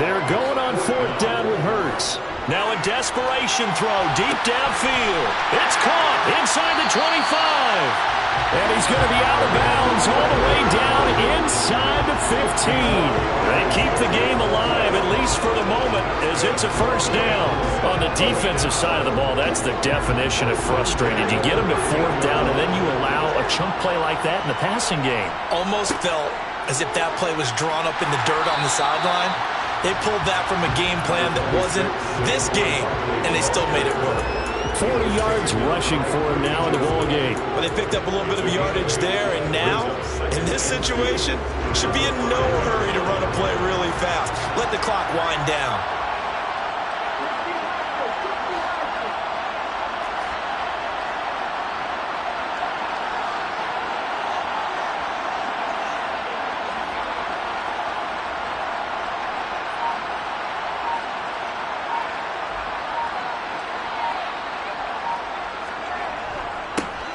They're going on 4th down with Hurts. Now a desperation throw deep downfield. It's caught inside the 25. And he's going to be out of bounds all the way down inside the 15. They keep the game alive, at least for the moment, as it's a 1st down. On the defensive side of the ball, that's the definition of frustrated. You get them to 4th down, and then you allow a chunk play like that in the passing game. Almost felt as if that play was drawn up in the dirt on the sideline. They pulled that from a game plan that wasn't this game, and they still made it work. 40 yards rushing for him now in the ball game. But they picked up a little bit of yardage there, and now, in this situation, should be in no hurry to run a play really fast. Let the clock wind down.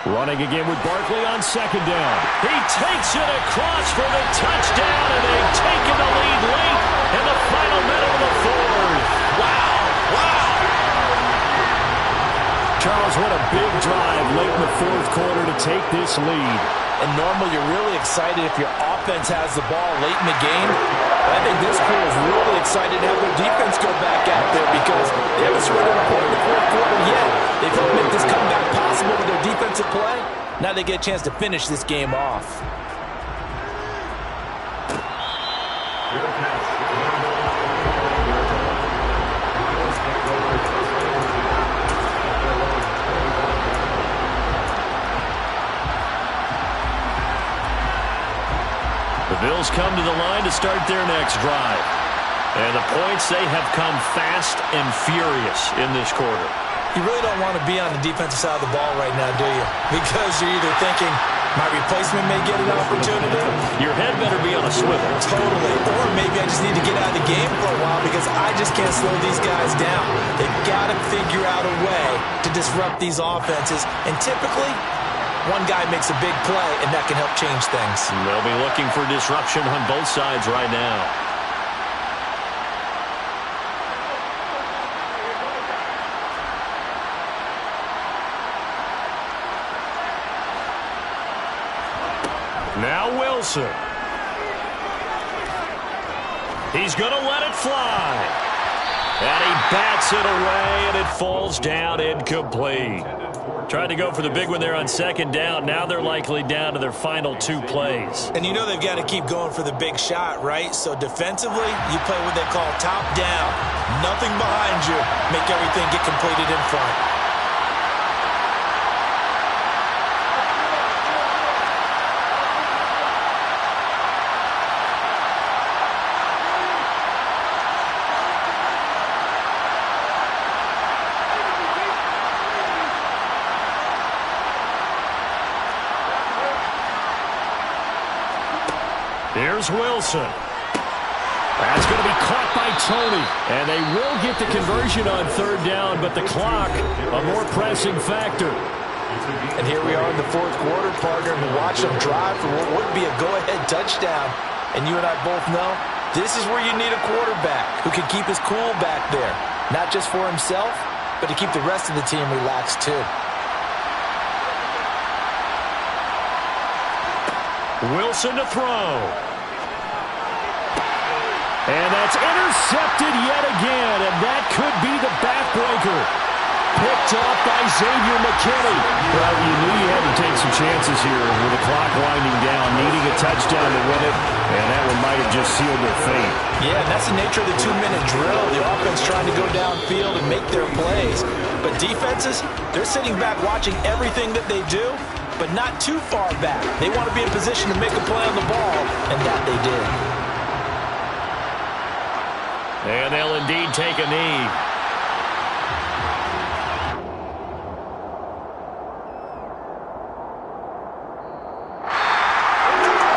Running again with Barkley on 2nd down. He takes it across for the touchdown, and they've taken the lead late in the final minute of the 4th. Wow! Wow! Charles, what a big drive late in the 4th quarter to take this lead. And normally you're really excited if your offense has the ball late in the game. But I think this crew is really excited to have their defense go back out there because they haven't scored a point in the 4th quarter yet. They've helped make this comeback possible with their defensive play. Now they get a chance to finish this game off. The Bills come to the line to start their next drive. And the points, they have come fast and furious in this quarter. You really don't want to be on the defensive side of the ball right now, do you? Because you're either thinking, my replacement may get an opportunity. Your head better be on a swivel. Totally. Or maybe I just need to get out of the game for a while because I just can't slow these guys down. They've got to figure out a way to disrupt these offenses. And typically, one guy makes a big play, and that can help change things. They'll be looking for disruption on both sides right now. Now Wilson. He's going to let it fly. And he bats it away, and it falls down incomplete. Tried to go for the big one there on 2nd down. Now they're likely down to their final 2 plays. And you know they've got to keep going for the big shot, right? So defensively, you play what they call top down. Nothing behind you. Make everything get completed in front. Here's Wilson. That's going to be caught by Tony. And they will get the conversion on third down, but the clock, a more pressing factor. And here we are in the fourth quarter, partner, and watch them drive for what would be a go-ahead touchdown. And you and I both know this is where you need a quarterback who can keep his cool back there. Not just for himself, but to keep the rest of the team relaxed too. Wilson to throw. And that's intercepted yet again, and that could be the backbreaker. Picked up by Xavier McKinney. Well, you knew you had to take some chances here with the clock winding down, needing a touchdown to win it, and that one might have just sealed their fate. Yeah, and that's the nature of the 2-minute drill. The offense trying to go downfield and make their plays. But defenses, they're sitting back watching everything that they do, but not too far back. They want to be in position to make a play on the ball, and that they did. And they'll indeed take a knee.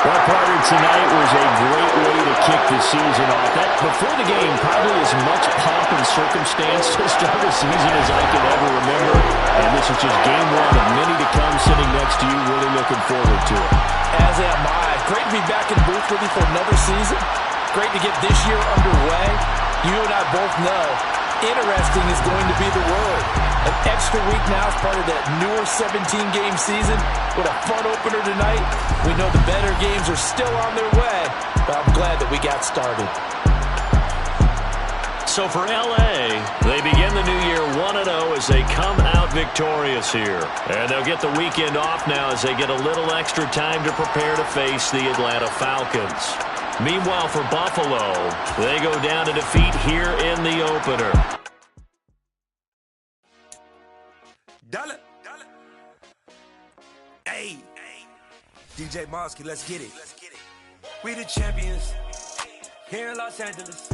Well, partner, tonight was a great way to kick the season off. That, before the game, probably as much pomp and circumstance to start a season as I can ever remember. And this is just game one of many to come sitting next to you. Really looking forward to it. As am I. Great to be back in booth with you for another season. Great to get this year underway. You and I both know interesting is going to be the word. An extra week now as part of that newer 17-game season. What a fun opener tonight. We know the better games are still on their way, but I'm glad that we got started. So for L.A., they begin the new year 1-0 as they come out victorious here. And they'll get the weekend off now as they get a little extra time to prepare to face the Atlanta Falcons. Meanwhile, for Buffalo, they go down to defeat here in the opener. Dollar. Hey, DJ Mosky, let's get it. We the champions here in Los Angeles.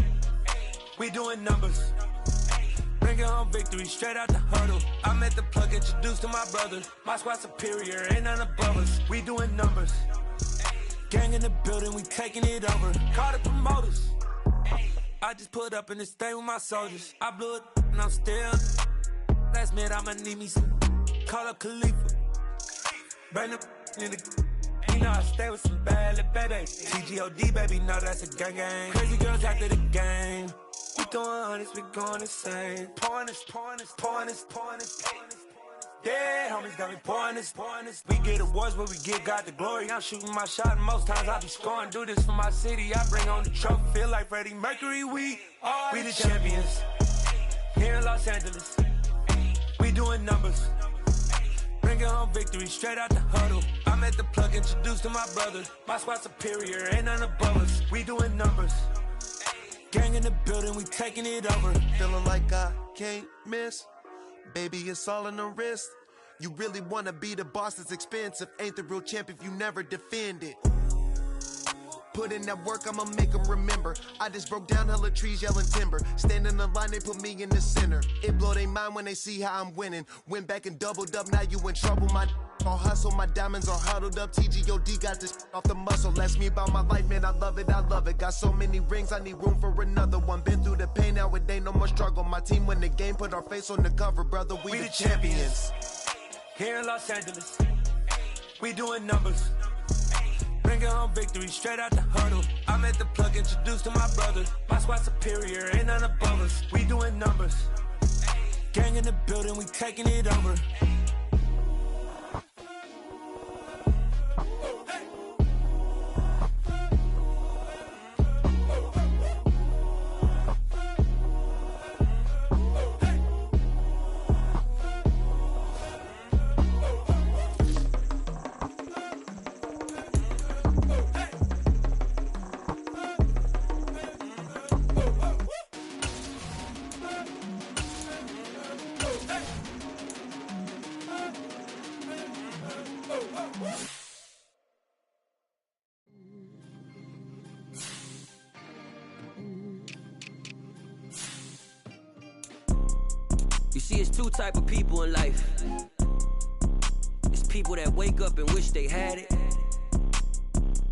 We doing numbers. Bringing home victory straight out the huddle. I'm at the plug, introduced to my brother. My squad superior, ain't none above us. We doing numbers. Gang in the building, we taking it over. Call the promoters. I just put up in this thing with my soldiers. I blew it and I'm still. Last minute I'ma need me some. Call up Khalifa. Bring the in the. You know I stay with some bad little babies. TGOD baby, know that's a gang gang. Crazy girls after the game. We throwing hundreds, we going insane. Pouring this. Yeah, homies got me pouring this. We get awards, but we give God the glory. I'm shooting my shot, and most times I be scoring. Do this for my city, I bring on the trophy. Feel like Freddie Mercury, we the champions here in Los Angeles. We doing numbers. Bringing home victory straight out the huddle. I'm at the plug, introduced to my brother. My squad superior, ain't none above us. We doing numbers. Gang in the building, we taking it over. Feeling like I can't miss. Baby, it's all in the wrist. You really wanna be the boss, it's expensive. Ain't the real champ if you never defend it. Put in that work, I'ma make them remember. I just broke down hella trees, yelling timber. Stand in the line, they put me in the center. It blow their mind when they see how I'm winning. Went back and doubled up, now you in trouble. My all hustle, my diamonds are huddled up. TGOD got this off the muscle. Ask me about my life, man, I love it. Got so many rings, I need room for another one. Been through the pain, now it ain't no more struggle. My team win the game, put our face on the cover, brother. We the champions. Here in Los Angeles, we doing numbers. Bringing home victory straight out the huddle. I'm at the plug, introduced to my brother. My squad superior, ain't none above us. We doing numbers. Gang in the building, we taking it over. You see, it's two type of people in life. It's people that wake up and wish they had it.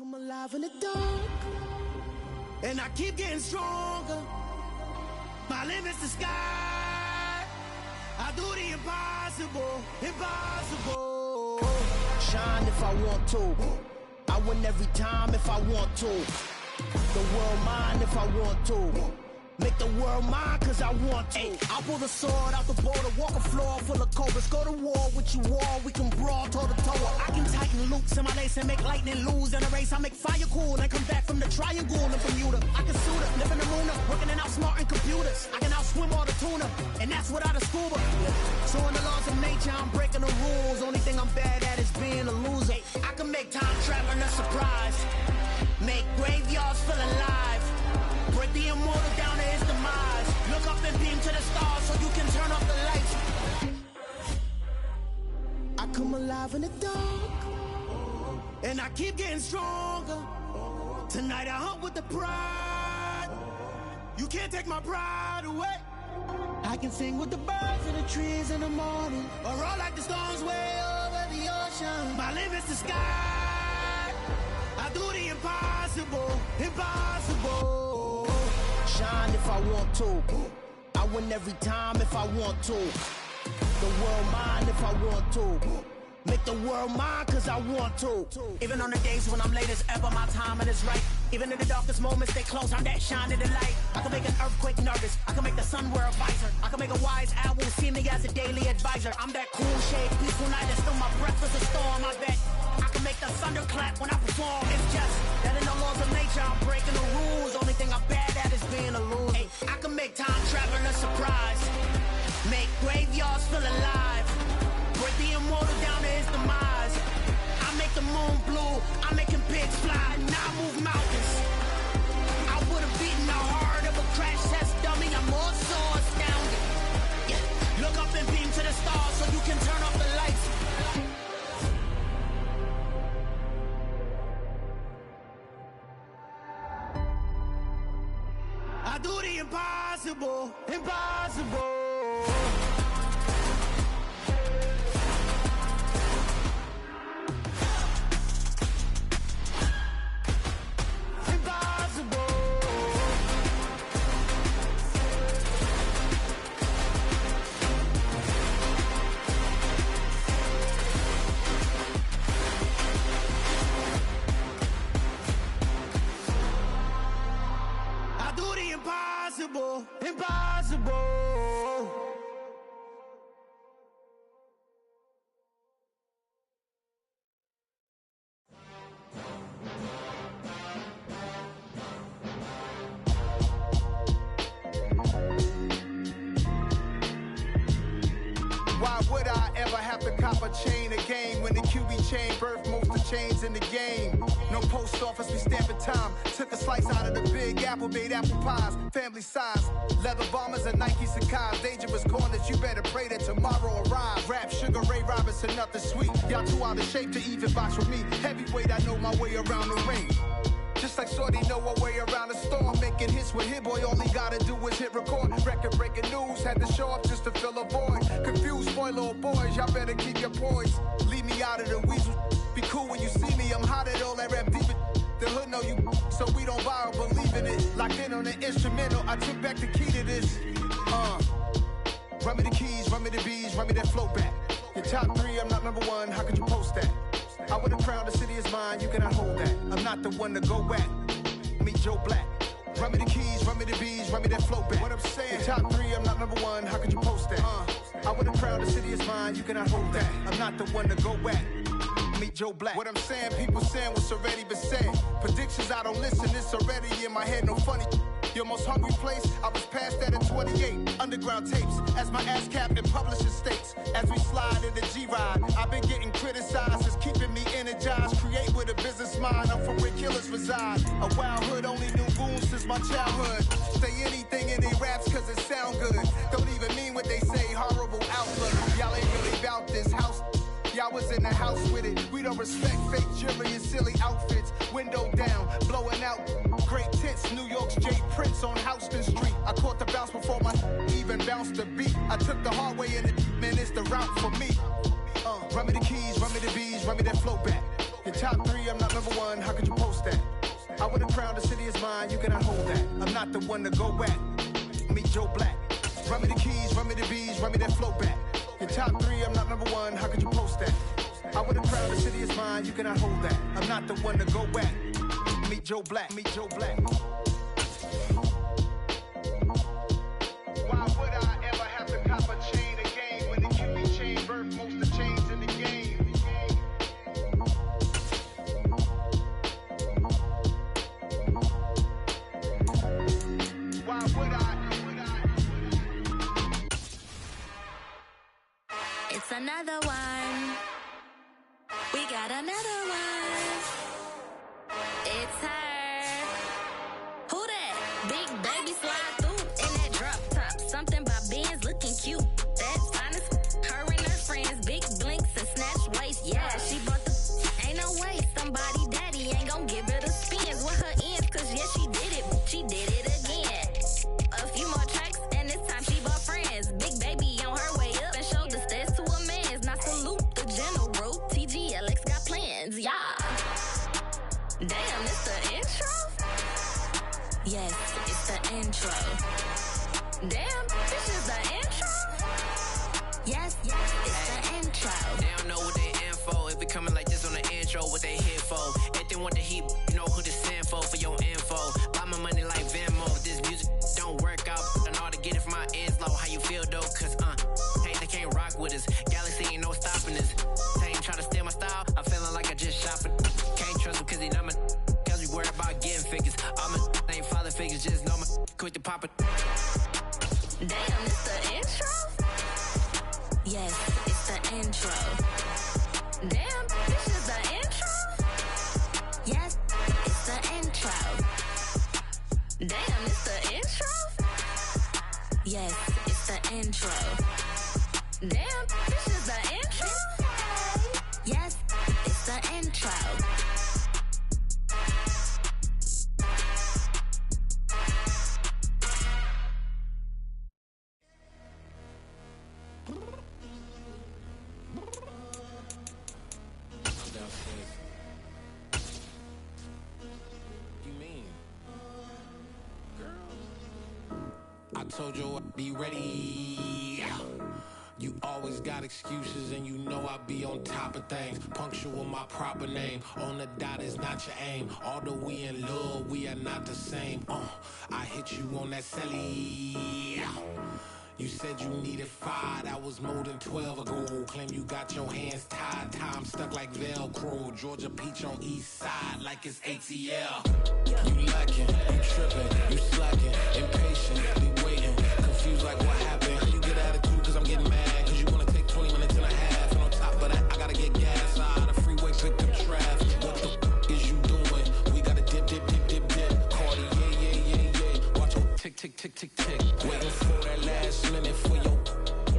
come alive in the dark, and I keep getting stronger. My limit's the sky. I do the impossible, impossible. Shine if I want to. I win every time if I want to. The world mine if I want to. Make the world mine cause I want to. Ay, I'll pull the sword out the border, walk a floor full of cobras. Go to war with you all, we can brawl toe to toe. I can tighten loops in my lace and make lightning lose in a race. I make fire cool and come back from the triangle in Bermuda. I can suit up, live in the moon up, working and outsmarting computers. I can outswim all the tuna, and that's without a scuba. So in the laws of nature, I'm breaking the rules. Only thing I'm bad at is being a loser. Ay, I can make time traveling a surprise. Make graveyards feel alive. Break the immortal down to his demise. Look up and beam to the stars so you can turn off the lights. I come alive in the dark, and I keep getting stronger. Tonight I hunt with the pride. You can't take my pride away. I can sing with the birds and the trees in the morning, or roll like the storms way over the ocean. My limit's the sky. I do the impossible, impossible. Shine if I want to. I win every time if I want to. The world mine if I want to. Make the world mine cause I want to. Even on the days when I'm late as ever, my timing is right. Even in the darkest moments, they close, I'm that shine in the light. I can make an earthquake nervous, I can make the sun wear a visor. I can make a wise owl see me as a daily advisor. I'm that cool shade, peaceful night, and still my breath is a storm, I bet. I can make the thunder clap when I perform. It's just that in the laws of nature, I'm breaking the rules. Only thing I'm bad at is being a loser. Ay, I can make time traveling a surprise. Make graveyards feel alive. Break the immortal down to his demise. I make the moon blue, I'm making pigs fly. Now I move mountains. I would've beaten the heart of a crash test dummy. I'm more so astounded. Yeah. Look up and beam to the stars so you can turn off the lights. I do the impossible, impossible. Impossible, impossible. Why would I ever have to cop a chain again when the QB chain birthed most of the chains in the game? No post office, we stamping time. Took a slice out of the big apple, made apple pies, family size. Leather bombers and Nike Sacai's. Dangerous corners, you better pray that tomorrow arrives. Rap, Sugar Ray Robinson, nothing sweet. Y'all too out of shape to even box with me. Heavyweight, I know my way around the ring. Just like Shorty know her way around the storm. Making hits with Hit Boy, all he gotta do is hit record. Record breaking news, had to show up just to fill a void. Confused boy, little boys, y'all better keep your poise. Leave me out of the weasel. Be cool when you see me, I'm hot at all that rap deep. The hood know you, so we don't borrow, believe in it. Locked in on the instrumental, I took back the key to this. Run me the keys, run me the bees, run me that flow back. Your top three, I'm not number one, how could you post that? I would've crowned the city is mine, you cannot hold that. I'm not the one to go at. Meet Joe Black. Run me the keys, run me the bees, run me that flow back. What I'm saying, your top three, I'm not number one, how could you post that? I would've crowned the city is mine, you cannot hold that. I'm not the one to go at. Meet Joe Black. What I'm saying, people saying what's already been said. Predictions, I don't listen, it's already in my head, no funny. Your most hungry place, I was past that at 28. Underground tapes, as my ass cap in publishing states. As we slide in the G-Ride, I've been getting criticized, it's keeping me energized. Create with a business mind, I'm from where killers reside. A wild hood, only knew goons since my childhood. Say anything in they raps cause it sound good. Don't even mean what they say, horrible outlook. Y'all ain't really about this house. Y'all was in the house with it. We don't respect fake jewelry and silly outfits. Window down, blowing out great tits. New York's J. Prince on Houston Street. I caught the bounce before my even bounced the beat. I took the hard way in it, man, it's the route for me. Run me the keys, run me the bees, run me that flow back. Your top 3, I'm not number 1, how could you post that? I would've crowned the city is mine, you cannot hold that. I'm not the one to go at. Meet Joe Black. Run me the keys, run me the bees, run me that flow back. Your top 3, I'm not number 1, how could you post that? I would've crowned the city is mine, you cannot hold that. I'm not the one to go at. Meet Joe Black, meet Joe Black. Why would I ever have to cop a chain again when the QB chain birthed most of the chains in the game? Why would I? It's another one. We got another one. It's her. Who that? Big baby slide through in that drop top. Something by Benz looking cute. That's honest. Her and her friends, big blinks and snatch waist. Yeah, she bought the. Ain't no way somebody daddy ain't gon' give her the spins with her ends. Cause yeah, she did it. She did it again. A few more tracks and this time she bought friends. Big baby on her way up and showed the stairs to a man's. Now salute the general. TGLX got plans. Yeah. Damn, it's the intro? Yes, it's the intro. Damn, this is the intro? Yes, it's the intro. They don't know what they in for. If it coming like this on the intro, what they here for? If they want the heat, you know who to send for your info. Buy my money like Venmo. If this music don't work out, I know how to get it from my ends low. How you feel though? Cause hey, they can't rock with us. Galaxy ain't no stopping this. They ain't try to steal my style. I'm feeling like I just shop it. Can't trust him cause he not my. Cause we worry about getting figures. All my ain't father figures, just know my quick to pop it. Damn, it's the intro? Yes, it's the intro. Damn, this is the intro? Yes, it's the intro. Damn, it's the intro? Yes, it's the intro. Damn, this is the intro? Yes, it's the intro. I told you I'd be ready. You always got excuses and you know I be on top of things. Punctual my proper name. On the dot is not your aim. Although we in love, we are not the same. I hit you on that celly. You said you needed 5, that was more than 12 ago. Claim you got your hands tied, time stuck like Velcro. Georgia Peach on east side like it's ATL. You lacking, you tripping, you slacking, impatient, be waiting, confused like what happened. You get attitude cause I'm getting mad, cause you wanna take 20 minutes and a half. And on top of that, I gotta get gas out of the freeway, pick up traffic. What the is you doing? We gotta dip. Cardi, yeah. Watch your tick. Waiting for that last minute for your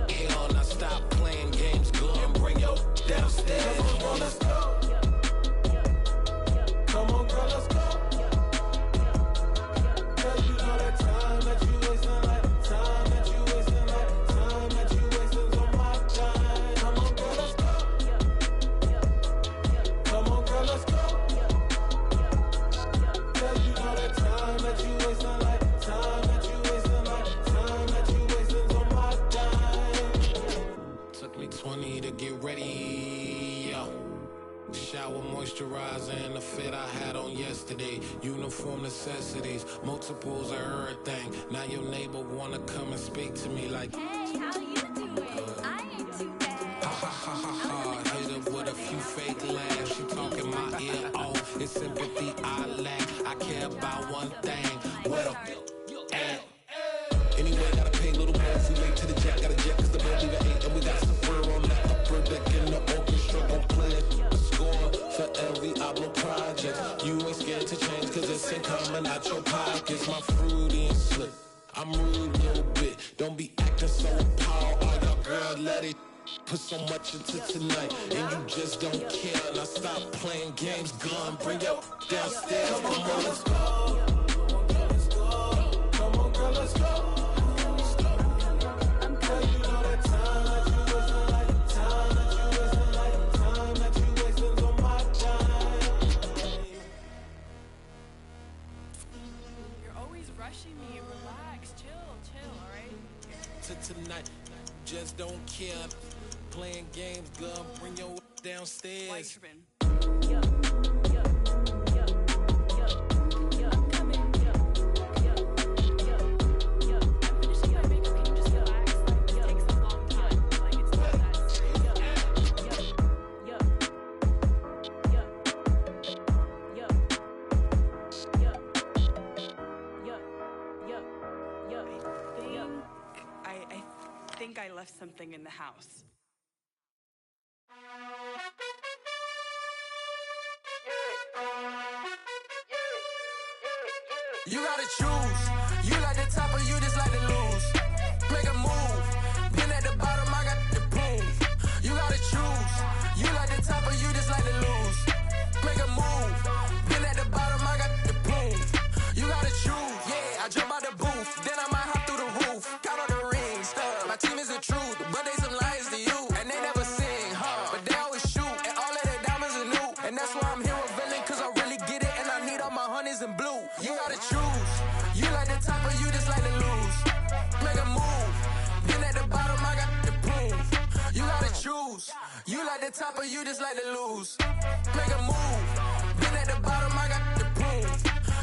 hell. Now stop playing games, go and bring your downstairs. Come on, let's go. Come on, girl, let's go. Cause you know that time that you wasting, like time that you wasting, like time that you wasting on my time. Come on, girl, let's go. Come on, girl, let's go. Cause you know that time that you wasting, like time that you wasting, like time that you wasting on my time. Took me 20 to get ready. Shower, moisturizer, and the fit I had on yesterday. Uniform necessities, multiples of everything. Now your neighbor wanna come and speak to me like, hey, how you doing? I ain't too bad. Ha. Hit up with a few fake laughs. She talking my ear off. It's sympathy I lack. I care about one thing. What up? Anyway, gotta pay a little more. If we late to the jet, gotta jet cause the boat leave at 8. And we got some fur on the upper deck in the orchestra. Gon' play a score for every album project. You ain't scared to change cause it's ain't coming out your pockets. My fruity and slick. I'm rude a little bit. Don't be acting so appalled. All y'all girl, let it put so much into tonight. And you just don't care. Now stop playing games. Gun, bring your downstairs. Come on, let's go. Come on, girl, let's go. Time that you wasting on my time. care. Playing games, girl, bring your downstairs. I think I left something in the house. You gotta choose. You like the top or you just like to lose. Make a move. Been at the bottom, I got the proof. You gotta choose. You like the top or you just like to lose. Make a move. Been at the bottom, I got the proof. You gotta choose. Yeah, I jump out the booth. Then I might hop through the roof. Count all the rings. My team is the truth, but they some liars to you. And they never sing, but they always shoot. And all of their diamonds are new. And that's why I'm here revealing, cause I really get it. And I need all my honeys in blue. You gotta choose. You like the top or you just like to lose. Make a move. Been at the bottom, I got the proof. You gotta choose. You like the top or you just like to lose. Make a move. Been at the bottom, I got the proof.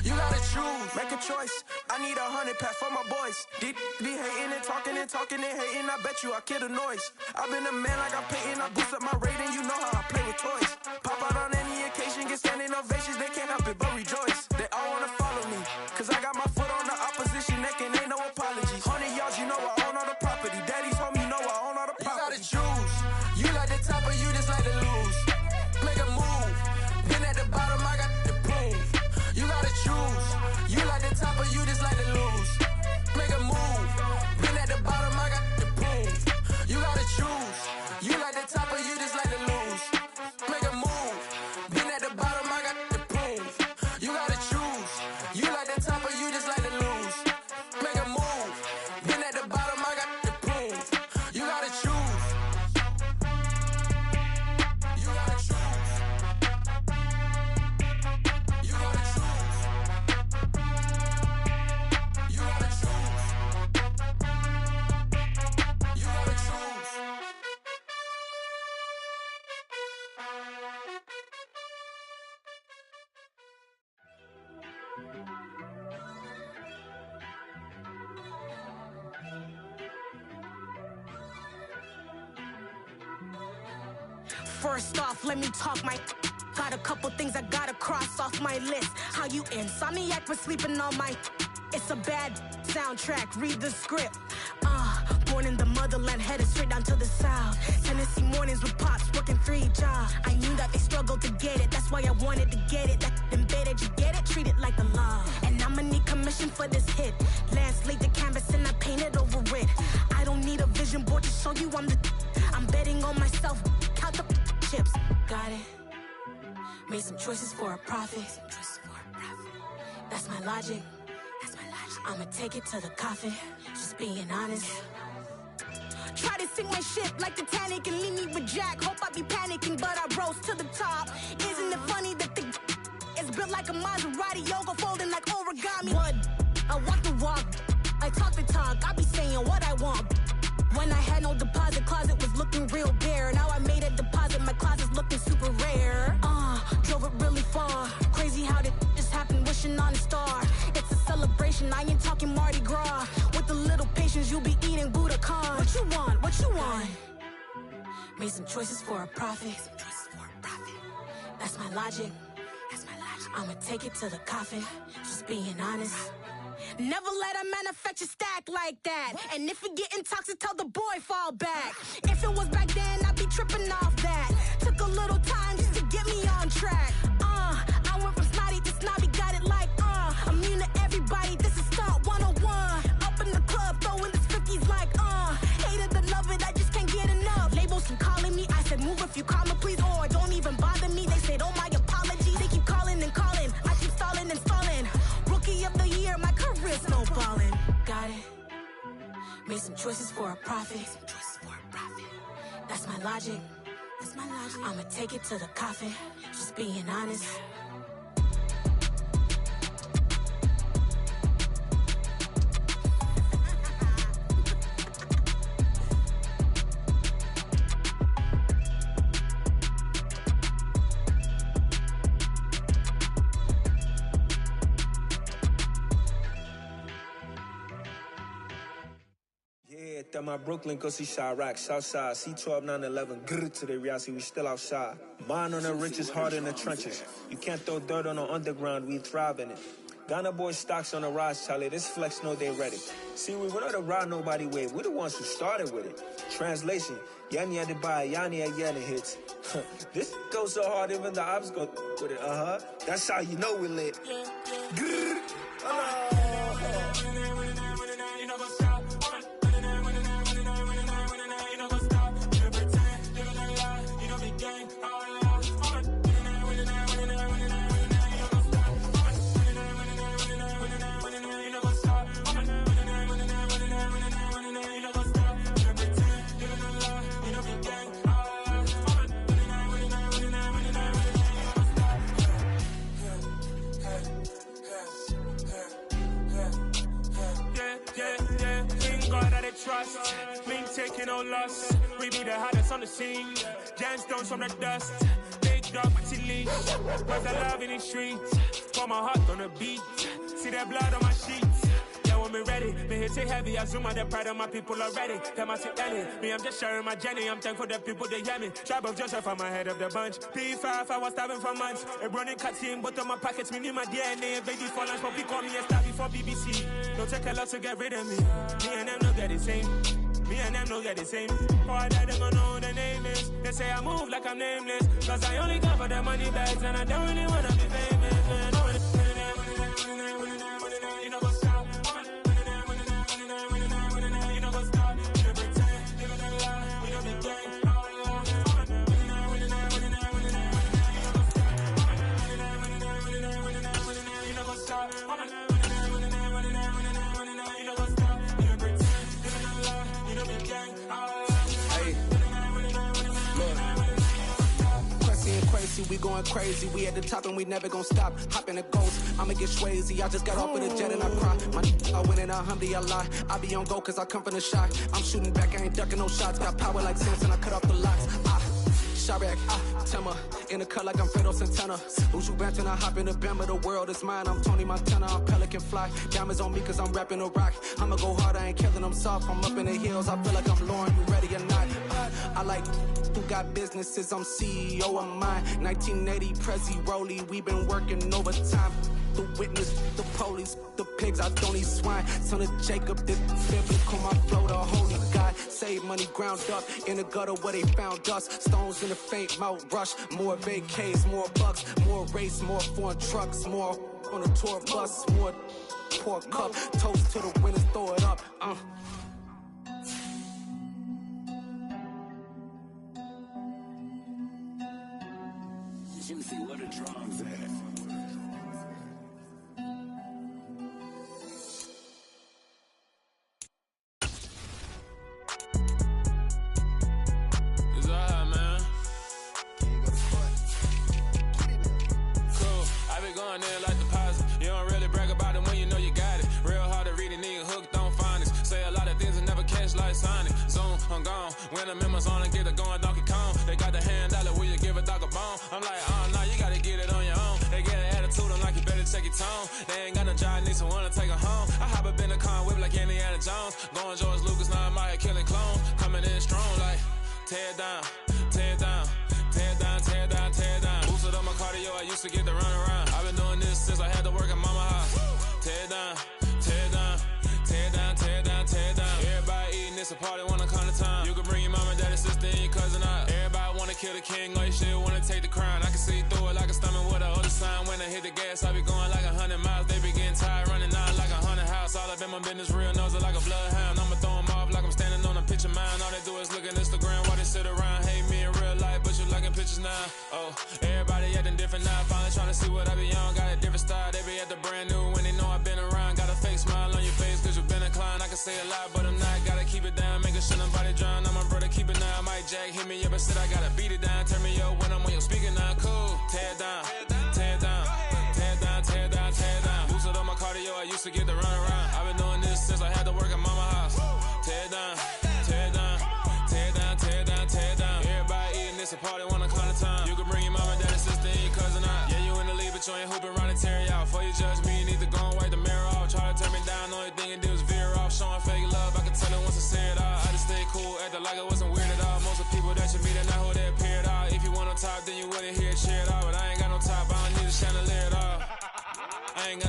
You gotta choose. Make a choice. I need 100 pack for my boys. Be hating and talking and hating. I bet you I kill the noise. I've been a man like I'm Peyton. I boost up my rating. You know how I play with toys. Pop out on any occasion, get standing ovations. They can't help it but rejoice. They all wanna follow me, cause I got my foot on the opposition neck and ain't no apologies. 100 yards, you know I own all the property. Daddy's home, you know I own all the property. You gotta choose. You like the top or you just like to lose. Make a move. Been at the bottom, I got the proof. You gotta choose. You like the top or you just like to lose. Make a move. Been at the bottom, I got the proof. You gotta choose. You like the top or you just like to lose. Make a move. Been at the bottom, I got the proof. You gotta choose. You like the top or you just like to lose. Make a move. Been at the bottom, I got the proof. You gotta choose. You gotta choose. You gotta choose. You gotta choose. You gotta choose. First off, let me talk my. Got a couple things I gotta cross off my list. How you insomniac for sleeping on my. It's a bad soundtrack, read the script. Born in the motherland, headed straight down to the south. Tennessee mornings with pops, working 3 jobs. I knew that they struggled to get it, that's why I wanted to get it. That embedded, you get it, treat it like the law. And I'ma need commission for this hit. Lance laid the canvas and I painted over it. I don't need a vision board to show you I'm the. I'm betting on myself, count the chips. Got it. Made some choices for a profit. That's my logic. I'ma take it to the coffin. Just being honest. Try to sink my ship like Titanic and leave me with Jack. Hope I be panicking, but I rose to the top. Isn't it funny that the is built like a Maserati, yoga folding like origami? What? I walk the walk. I talk the talk. I be saying what I want. When I had no deposit, closet was looking real bare. Now I made a deposit, my closet's looking super rare. Drove it really far. Crazy how did just happen, wishing on a star. It's a celebration, I ain't talking Mardi Gras. With a little patience, you'll be eating Budokan. What you want? What you want? Made some choices for a profit. That's my logic. I'ma take it to the coffin. Just being honest. Never let a manufacture stack like that. And if it getting toxic, tell the boy fall back. If it was back then, I'd be tripping off that. Took a little time just to get me on track. I went from snotty to snobby, got it like immune to everybody, this is stunt 101. Up in the club, throwing this 50s like hated to love it, I just can't get enough. Labels keep calling me, I said move if you call me please, or don't even bother me. They said oh my apology, they keep calling and calling. I keep stalling and stalling. Rookie of the year, my career's snowballing. Got it. Made some choices for a profit. That's my logic. I'ma take it to the coffin. Just being honest. at my Brooklyn, cause see Chirac, Southside, C12, 911, grrr to the Riasi, we still outside. Mine on the richest, heart in the trenches. You can't throw dirt on the underground, we thrive in it. Ghana boys stocks on the rise, Charlie, this flex know they ready. See, we were not to ride nobody with, we the ones who started with it. Translation, Yanni had to buy, Yanni had Yanni hits. This goes so hard, even the ops go with it, That's how you know we lit. Grrr. Trust, mean taking no loss. We be the hottest on the scene. Gemstones from the dust. Big dog, but she leash. Where's the love in the streets? Pour my heart on the beat. See that blood on my sheets. Yeah, when we ready, me hit it heavy. I zoom out the pride of my people already. Them I see Ellie. Me, I'm just sharing my journey. I'm thankful that people they hear me. Tribe of Joseph, I'm ahead of the bunch. P5, I was starving for months. A running cut team, but on my pockets, me need my DNA. Baby for lunch, but we call me a star before BBC. Don't take a lot to get rid of me. Me and them no get the same. Me and them no get the same. Oh, I died, them don't know who the name is. They say I move like I'm nameless. Cause I only come for the money bags and I don't really wanna be famous, man. You know what's up? You know what's up? You pretend, live in a lie. We don't be gang. You know what's up? We going crazy, we at the top and we never gon' stop. Hop in the ghost, I'ma get swayzy. I just got off of the jet and I cry. My I went in a Humvee, I lie. I be on go cause I come from the shot. I'm shooting back, I ain't ducking no shots. Got power like Samson, I cut off the locks. Chirac, Tema, in the cut like I'm Fredo Santana. Uju Banton, I hop in the Bama, the world is mine. I'm Tony Montana, I'm Pelican Fly. Diamonds on me cause I'm rapping a rock. I'ma go hard, I ain't killing them soft. I'm up in the hills, I feel like I'm Lauren, you ready or not? I like who got businesses, I'm CEO of mine. 1980, Prezi Rolly, we been working overtime. The witness, the police, the pigs, I don't eat swine. Son of Jacob, this biblical, my flow, the holy God. Save money ground up in the gutter where they found us. Stones in the faint mouth rush. More vacays, more bucks, more race, more foreign trucks, more on a tour bus, more pour cup. Toast to the winners, throw it up. Juicy, where the drums at? Going in like deposit. You don't really brag about it when you know you got it. Real hard to read a nigga hooked on finance. Say a lot of things and never catch like Sonic. Zoom, I'm gone. When the members on and get it going Donkey Kong. They got the hand dollar, will you give a dog a bone? I'm like, nah, you gotta get it on your own. They get an attitude, I'm like, you better check your tone. They ain't got no job, need someone to take her home. I hop up in the car and whip like Indiana Jones. Going George Lucas, now I'm out here killing clones. Coming in strong like, tear down, tear down. Tear down, tear down, tear down. Boosted up my cardio, I used to get to run around. I've been doing this since I had to work at mama house. Tear down, tear down, tear down, tear down, tear down. Everybody eating, it's a party, wanna come to time. You can bring your mama, daddy, sister, and your cousin out. Everybody wanna kill the king, or you shit wanna take the crown. I can see through it like a stomach with a other sign. When I hit the gas, I be going like 100 miles. They be getting tired, running out like 100 house. All up in my business, real nose like a bloodhound. I'ma throw them off like I'm standing on a picture mine. All they do is look at Instagram while they sit around. Hate me in real life, but you liking pictures now. Oh, everybody acting different now. Finally trying to see what I be on. Got a different style, they be at the brand new when they know I've been around. Got a fake smile on your face cause you been inclined. I can say a lot, but I'm not. Gotta keep it down, making sure nobody drown. I'm my brother, keep it now. Mike Jack hit me up and said I gotta beat it down. Turn me up when I'm on your speaker now. Cool, tear down, tear down, tear down, tear down, tear down. Boosted up my cardio, I used to get to run around. I've been doing this since I had to work at mama house. Tear down, tear down, tear down, tear down, tear down. Everybody eating, it's a party, wanna climb the time. You can bring your mama, daddy, sister, and your cousin out. Yeah, you in the league, but you ain't hooping around and tear you out. Before you judge me, you need to go and wipe the mirror off. Try to turn me down, only thing you do is veer off. Showing fake love, I can tell it once I say it out. I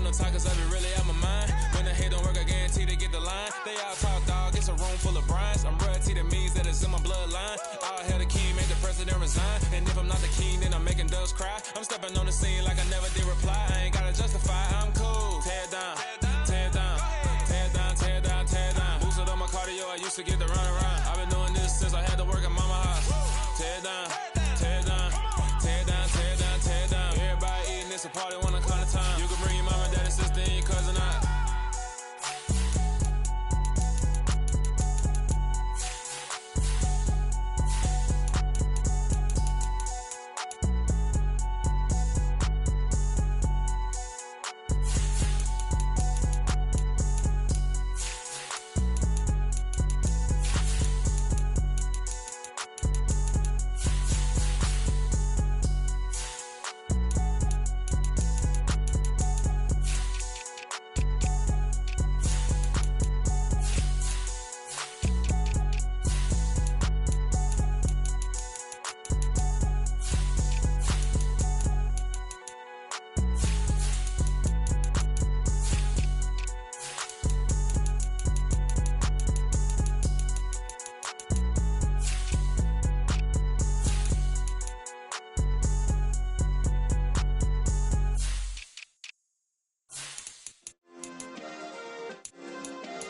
wanna talk, cause I be really out my mind. When the hate don't work, I guarantee to get the line. They all talk, dog, it's a room full of brines. I'm royalty, that means that it's in my bloodline. All hell the king, make the president resign. And if I'm not the king, then I'm making doves cry. I'm stepping on the scene like I never did reply. I ain't gotta justify, I'm cool. Tear down, tear down, tear down, tear down, tear down. Boosted on my cardio, I used to get the run around. I've been doing this since I had to work at mama house. Tear down, tear down, tear down, tear down, tear down. Everybody eating, it's a party, wanna call the time. You can bring your mama, daddy, sister, and your cousin out.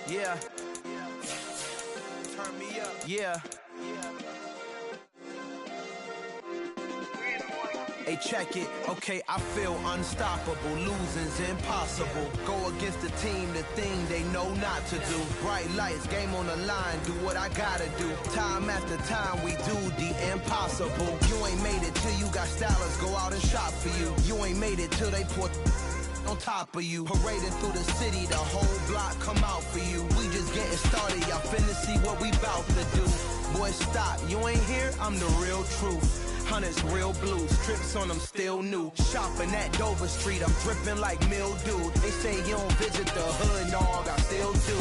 Yeah. Turn me up. Yeah. Hey, check it. Okay, I feel unstoppable. Losing's impossible. Go against the team, the thing they know not to do. Bright lights, game on the line. Do what I gotta do. Time after time, we do the impossible. You ain't made it till you got stylists go out and shop for you. You ain't made it till they put on top of you. Parading through the city, the whole block come out for you. We just getting started, y'all finna see what we bout to do. Boy, stop, you ain't here, I'm the real truth. Hunters, real blue, strips on them still new. Shopping at Dover Street, I'm dripping like mildew. They say you don't visit the hood, dog, I still do.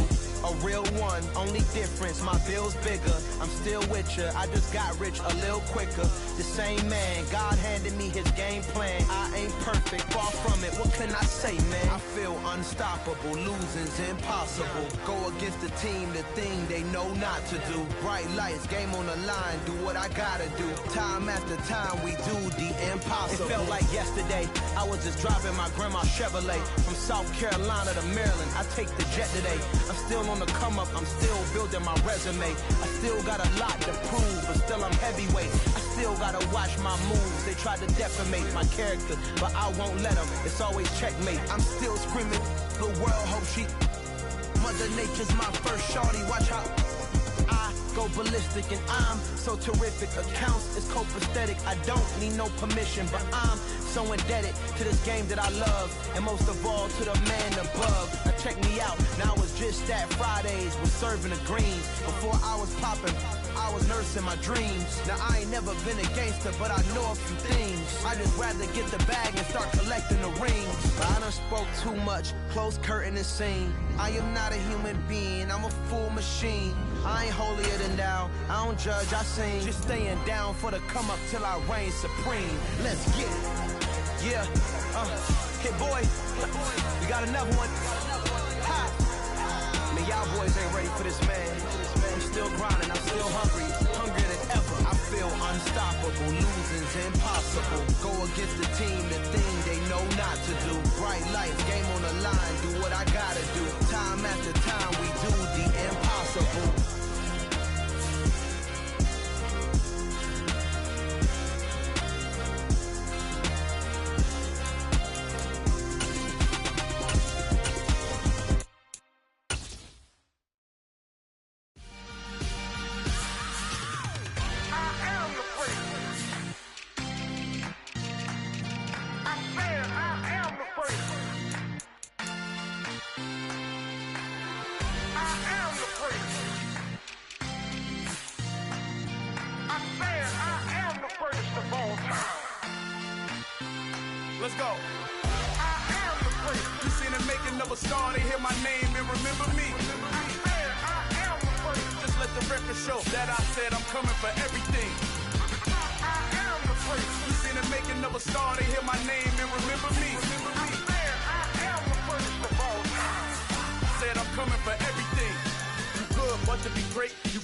A real one, only difference, my bill's bigger. I'm still with ya, I just got rich a little quicker. The same man, God handed me his game plan. I ain't perfect, far from it, what can I say, man? I feel unstoppable, losing's impossible. Go against the team, the thing they know not to do. Bright lights, game on the line, do what I gotta do. Time after time, we do the impossible. It felt like yesterday, I was just driving my grandma's Chevrolet. From South Carolina to Maryland, I take the jet today. I'm still on the come up, I'm still building my resume. I still got a lot to prove, but still I'm heavyweight. I still gotta watch my moves. They tried to defamate my character, but I won't let them. It's always checkmate. I'm still screaming, the world hope she. Mother Nature's my first shorty, watch how I go ballistic and I'm so terrific. Accounts is copacetic, I don't need no permission, but I'm so indebted to this game that I love, and most of all to the man above. Now check me out, now it's just that Fridays was serving the greens. Before I was popping, I was nursing my dreams. Now I ain't never been a gangster, but I know a few things. I just rather get the bag and start collecting the rings. But I done spoke too much, close curtain and scene. I am not a human being, I'm a full machine. I ain't holier than thou, I don't judge, I sing. Just staying down for the come up till I reign supreme. Let's get it. Yeah, hey boy, we got another one. Ha. Man, y'all boys ain't ready for this, man. I'm still grinding, I'm still hungry, hungrier than ever. I feel unstoppable, losing's impossible. Go against the team, the thing they know not to do. Bright lights, game on the line, do what I gotta do. Time after time, we do the impossible. Let's go. I am the great. You seen the making of a star, they hear my name and remember me. I am the great. Just let the record show that I said I'm coming for everything. I am the great. You seen the making of a star, they hear my name and remember me. I am the great.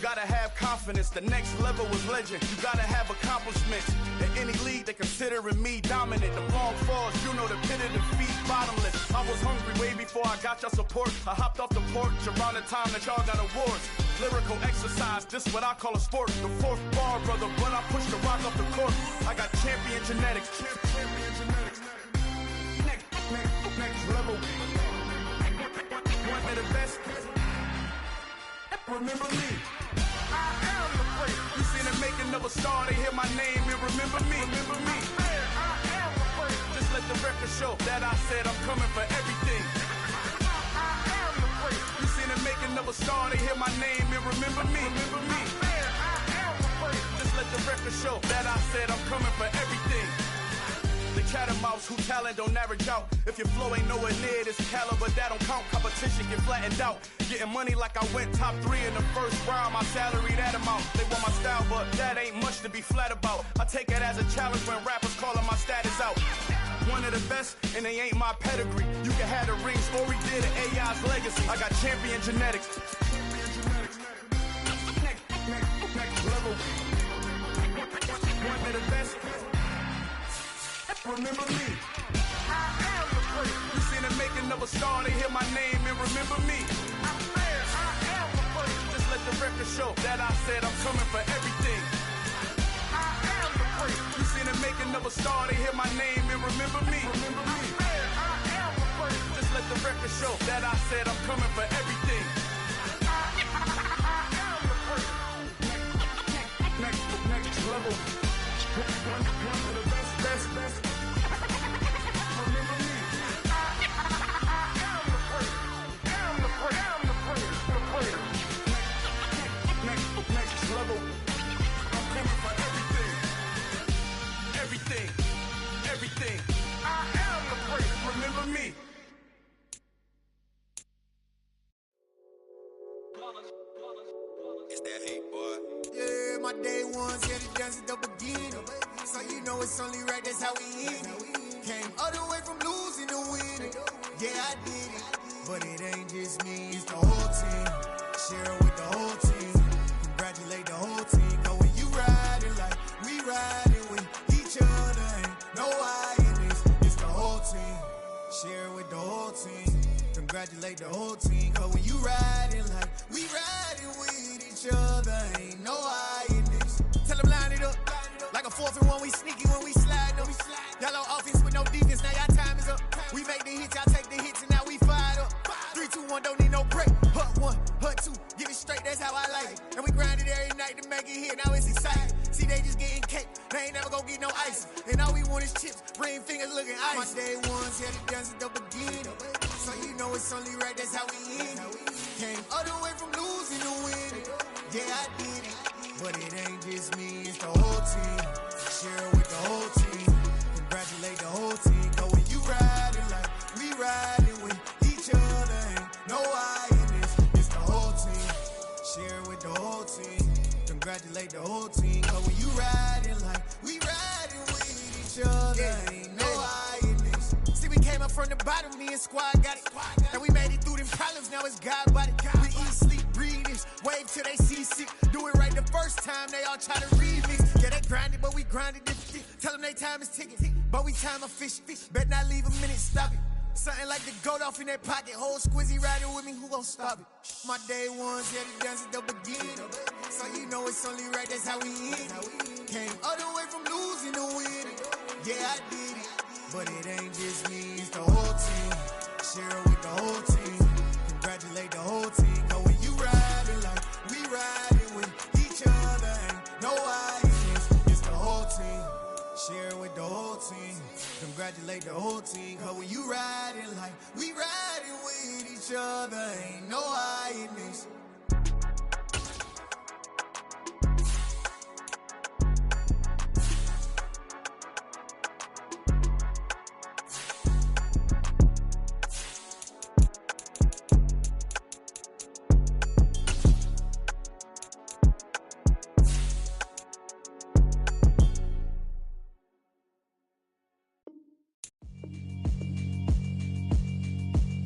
gotta have confidence. The next level was legend. You gotta have accomplishments. In any league, they considering me dominant. The long falls, you know the pit of defeat, bottomless. I was hungry way before I got your support. I hopped off the porch around the time that y'all got awards. Lyrical exercise, this what I call a sport. The fourth bar, brother, when I push the rock off the court. I got champion genetics. Next level. One of the best. Remember me. I am the place. You seen the making of a star, they hear my name and remember me. Remember me. I am the place. Just let the record show that I said I'm coming for everything. I am the place. You seen the making of a star, they hear my name and remember me. Remember me. I am the place. Just let the record show that I said I'm coming for everything. The catamounts who talent don't average out. If your flow ain't nowhere near this caliber, that don't count. Competition get flattened out. Getting money like I went top 3 in the first round. My salary that amount. They want my style, but that ain't much to be flat about. I take it as a challenge when rappers calling my status out. One of the best, and they ain't my pedigree. You can have the rings, or we did it, AI's legacy. I got champion genetics. Next level. One of the best. Remember me. I am the place. You seen the making of a star, they hear my name and remember me. I am the place. Just let the record show that I said I'm coming for everything. I am the place. You seen the making of a star, they hear my name and remember me. Remember me. I am the place. Just let the record show that I said I'm coming for everything. I am the place. Next level. One of the best. Level. I'm coming for everything. I am the place. Remember me. It's that hate, boy. Yeah, my day ones, yeah, the dance at the beginning. So you know it's only right, that's how we end it. Came all the way from losing to winning. Yeah, I did it. But it ain't just me, it's the whole team. Share with the whole team. Congratulate the whole team. Cause when you riding like we riding with each other, ain't no I in this. It's the whole team. Share with the whole team. Congratulate the whole team. Cause when you riding like we riding with each other, ain't no I in this. Tell them line it up. Like a 4th and 1, we sneaky when we slide them. Y'all on offense with no defense, now y'all time is up. We make the hits, y'all take the hits, and now we fired up. 3, 2, 1, don't need no break. Hut 1, hut 2, get it straight, that's how I like it. And we grind it every night to make it hit, now it's exciting. See, they just getting cake, they ain't never gonna get no ice. And all we want is chips, ring fingers looking ice. My day ones, yeah, the dance at the beginning. So you know it's only right, that's how we end it. Came all the way from losing to winning. Yeah, I did it. But it ain't just me, it's the whole team. Share with the whole team. Congratulate the whole team. Cause when you riding like we riding with each other, ain't no I in this. It's the whole team. Share with the whole team. Congratulate the whole team. Cause when you riding like we riding with each other, ain't no I in this. See, we came up from the bottom, me and squad got it. And we made it through them problems, now it's God body. We eat, sleep, breathe this. Wave till they see sick. Do it right the first time, they all try to remix. Yeah, they grinded, but we grinded this shit. Tell them they time is ticking, but we time a fish. Bet not leave a minute, stop it. Something like the goat off in that pocket. Whole squizzy riding with me, who gon' stop it? My day ones, yeah, the dance at the beginning. So you know it's only right, that's how we end it. Came all the way from losing to winning. Yeah, I did it. But it ain't just me, it's the whole team. Share with the whole team. Congratulate the whole team. Cause when you riding like we riding with each other, ain't no I in this. It's the whole team. Share with the whole team. Congratulate the whole team. Cause when you riding like we riding with each other, ain't no I in this.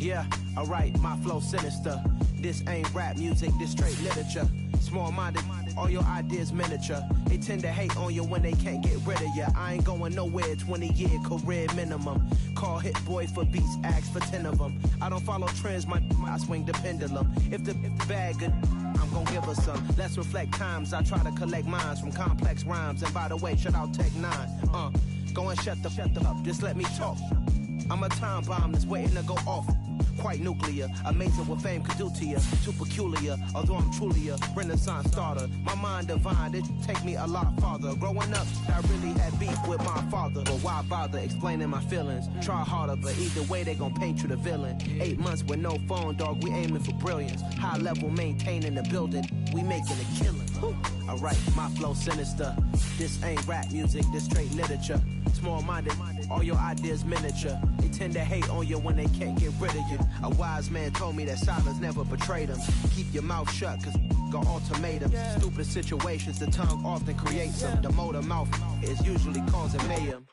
Yeah, alright, my flow sinister. This ain't rap music, this straight literature. Small-minded, all your ideas miniature. They tend to hate on you when they can't get rid of you. I ain't going nowhere, 20-year career minimum. Call Hit Boy for beats, ask for 10 of them. I don't follow trends, I swing the pendulum. If the bag good, I'm gon' give her some. Let's reflect times, I try to collect minds from complex rhymes. And by the way, shout out Tech 9. Go and shut the up, just let me talk. I'm a time bomb that's waiting to go off. Quite nuclear, amazing what fame could do to you. Too peculiar, although I'm truly a renaissance starter. My mind divine, it take me a lot farther. Growing up, I really had beef with my father. But why bother explaining my feelings? Try harder, but either way they gon' paint you the villain. 8 months with no phone, dog, we aiming for brilliance. High level maintaining the building, we making a killing. Alright, my flow sinister. This ain't rap music, this straight literature. Small-minded, all your ideas miniature. They tend to hate on you when they can't get rid of you. A wise man told me that silence never betrayed him. Keep your mouth shut, cause got ultimatums. Stupid situations, the tongue often creates them. The motor mouth is usually causing mayhem.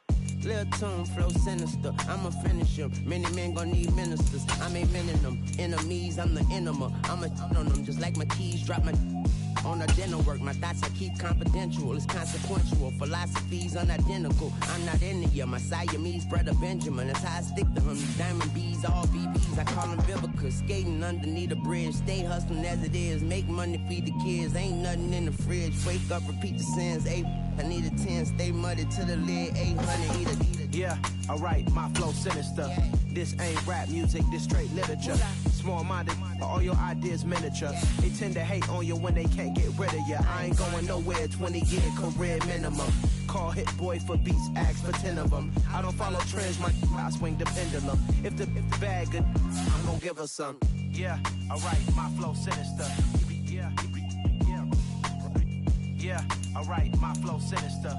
Lil' tune, flow sinister, I'ma finish him. Many men gon' need ministers, I'm aiming them. Enemies, I'm the enema, I'ma on them. Just like my keys, drop my on the dinner work. My thoughts I keep confidential, it's consequential. Philosophies unidentical, I'm not in it. My Siamese brother Benjamin, that's how I stick to him. These diamond bees, all BBs, I call them Vivica. Skating underneath a bridge, stay hustling as it is. Make money, feed the kids, ain't nothing in the fridge. Wake up, repeat the sins, I need a 10, stay muddy to the lid, 800, eat it. Yeah, alright, my flow sinister. This ain't rap music, this straight literature. Small-minded, all your ideas miniature. They tend to hate on you when they can't get rid of you. I ain't going nowhere, 20-year career minimum. Call Hit Boy for beats, ask for 10 of them. I don't follow trends, I swing the pendulum. If the bag good, I'm gon' give her some. Yeah, alright, my flow sinister. Yeah, alright, my flow sinister.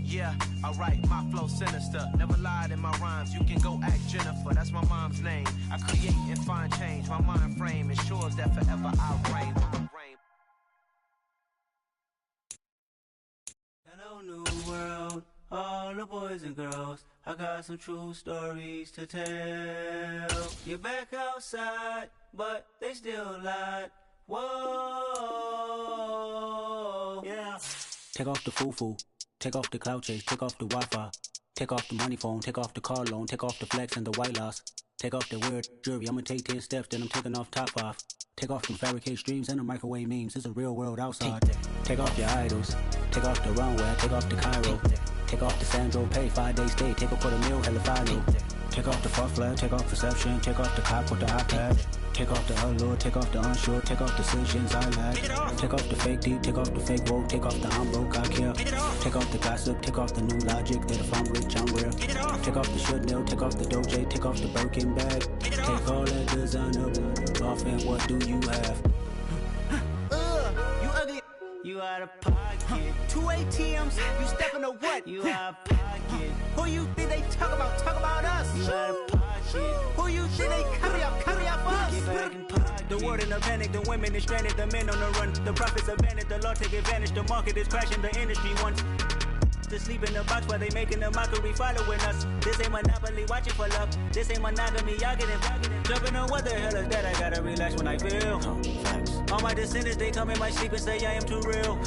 Yeah, alright, my flow sinister. Never lied in my rhymes, you can go ask Jennifer, that's my mom's name. I create and find change, my mind frame ensures that forever I reign. Hello, new world, all the boys and girls. I got some true stories to tell. You're back outside, but they still lied. Whoa, yeah. Take off the foo-foo, take off the cloud chase, take off the Wi-Fi, take off the money phone, take off the car loan, take off the flex and the white loss, take off the weird jewelry. I'ma take 10 steps, then I'm taking off top off. Take off them fabricate streams and the microwave memes. It's a real world outside. Take off your idols, take off the runway, take off the Cairo, take off the Sandro Pay, 5-day stay, take a $250,000 hella follow. Take off the fuck flag, take off perception, take off the cop with the iPad. Take off the allure, take off the unsure, take off decisions I lack. Take off the fake deep, take off the fake woke, take off the I'm broke, I care. Take off the gossip, take off the new logic that if I'm rich, I'm real. Take off the should know, take off the Doja, take off the Birkin bag. Take all that designer off and what do you have? You ugly, you out of pocket. 2 ATMs, you stepping to what? You out of pocket. Who you think they talk about us? You out of pocket. Who you think they carry up for us? Get back in pocket. The world in a panic, the women is stranded, the men on the run. The profits abandoned, the law take advantage, the market is crashing, the industry wants to sleep in the box while they making a mockery following us. This ain't Monopoly, watching for love. This ain't monogamy, y'all getting jumping on what the hell is that? I gotta relax when I feel. All my descendants, they come in my sleep and say I am too real.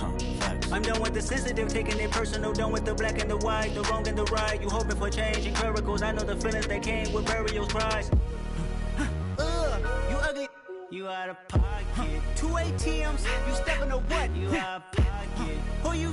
I'm done with the sensitive, taking it personal. Done with the black and the white, the wrong and the right. You hoping for change and miracles. I know the feelings that came with burial cries. You ugly, you out of pocket. 2 ATMs, you stepping to what? You out of pocket. Who you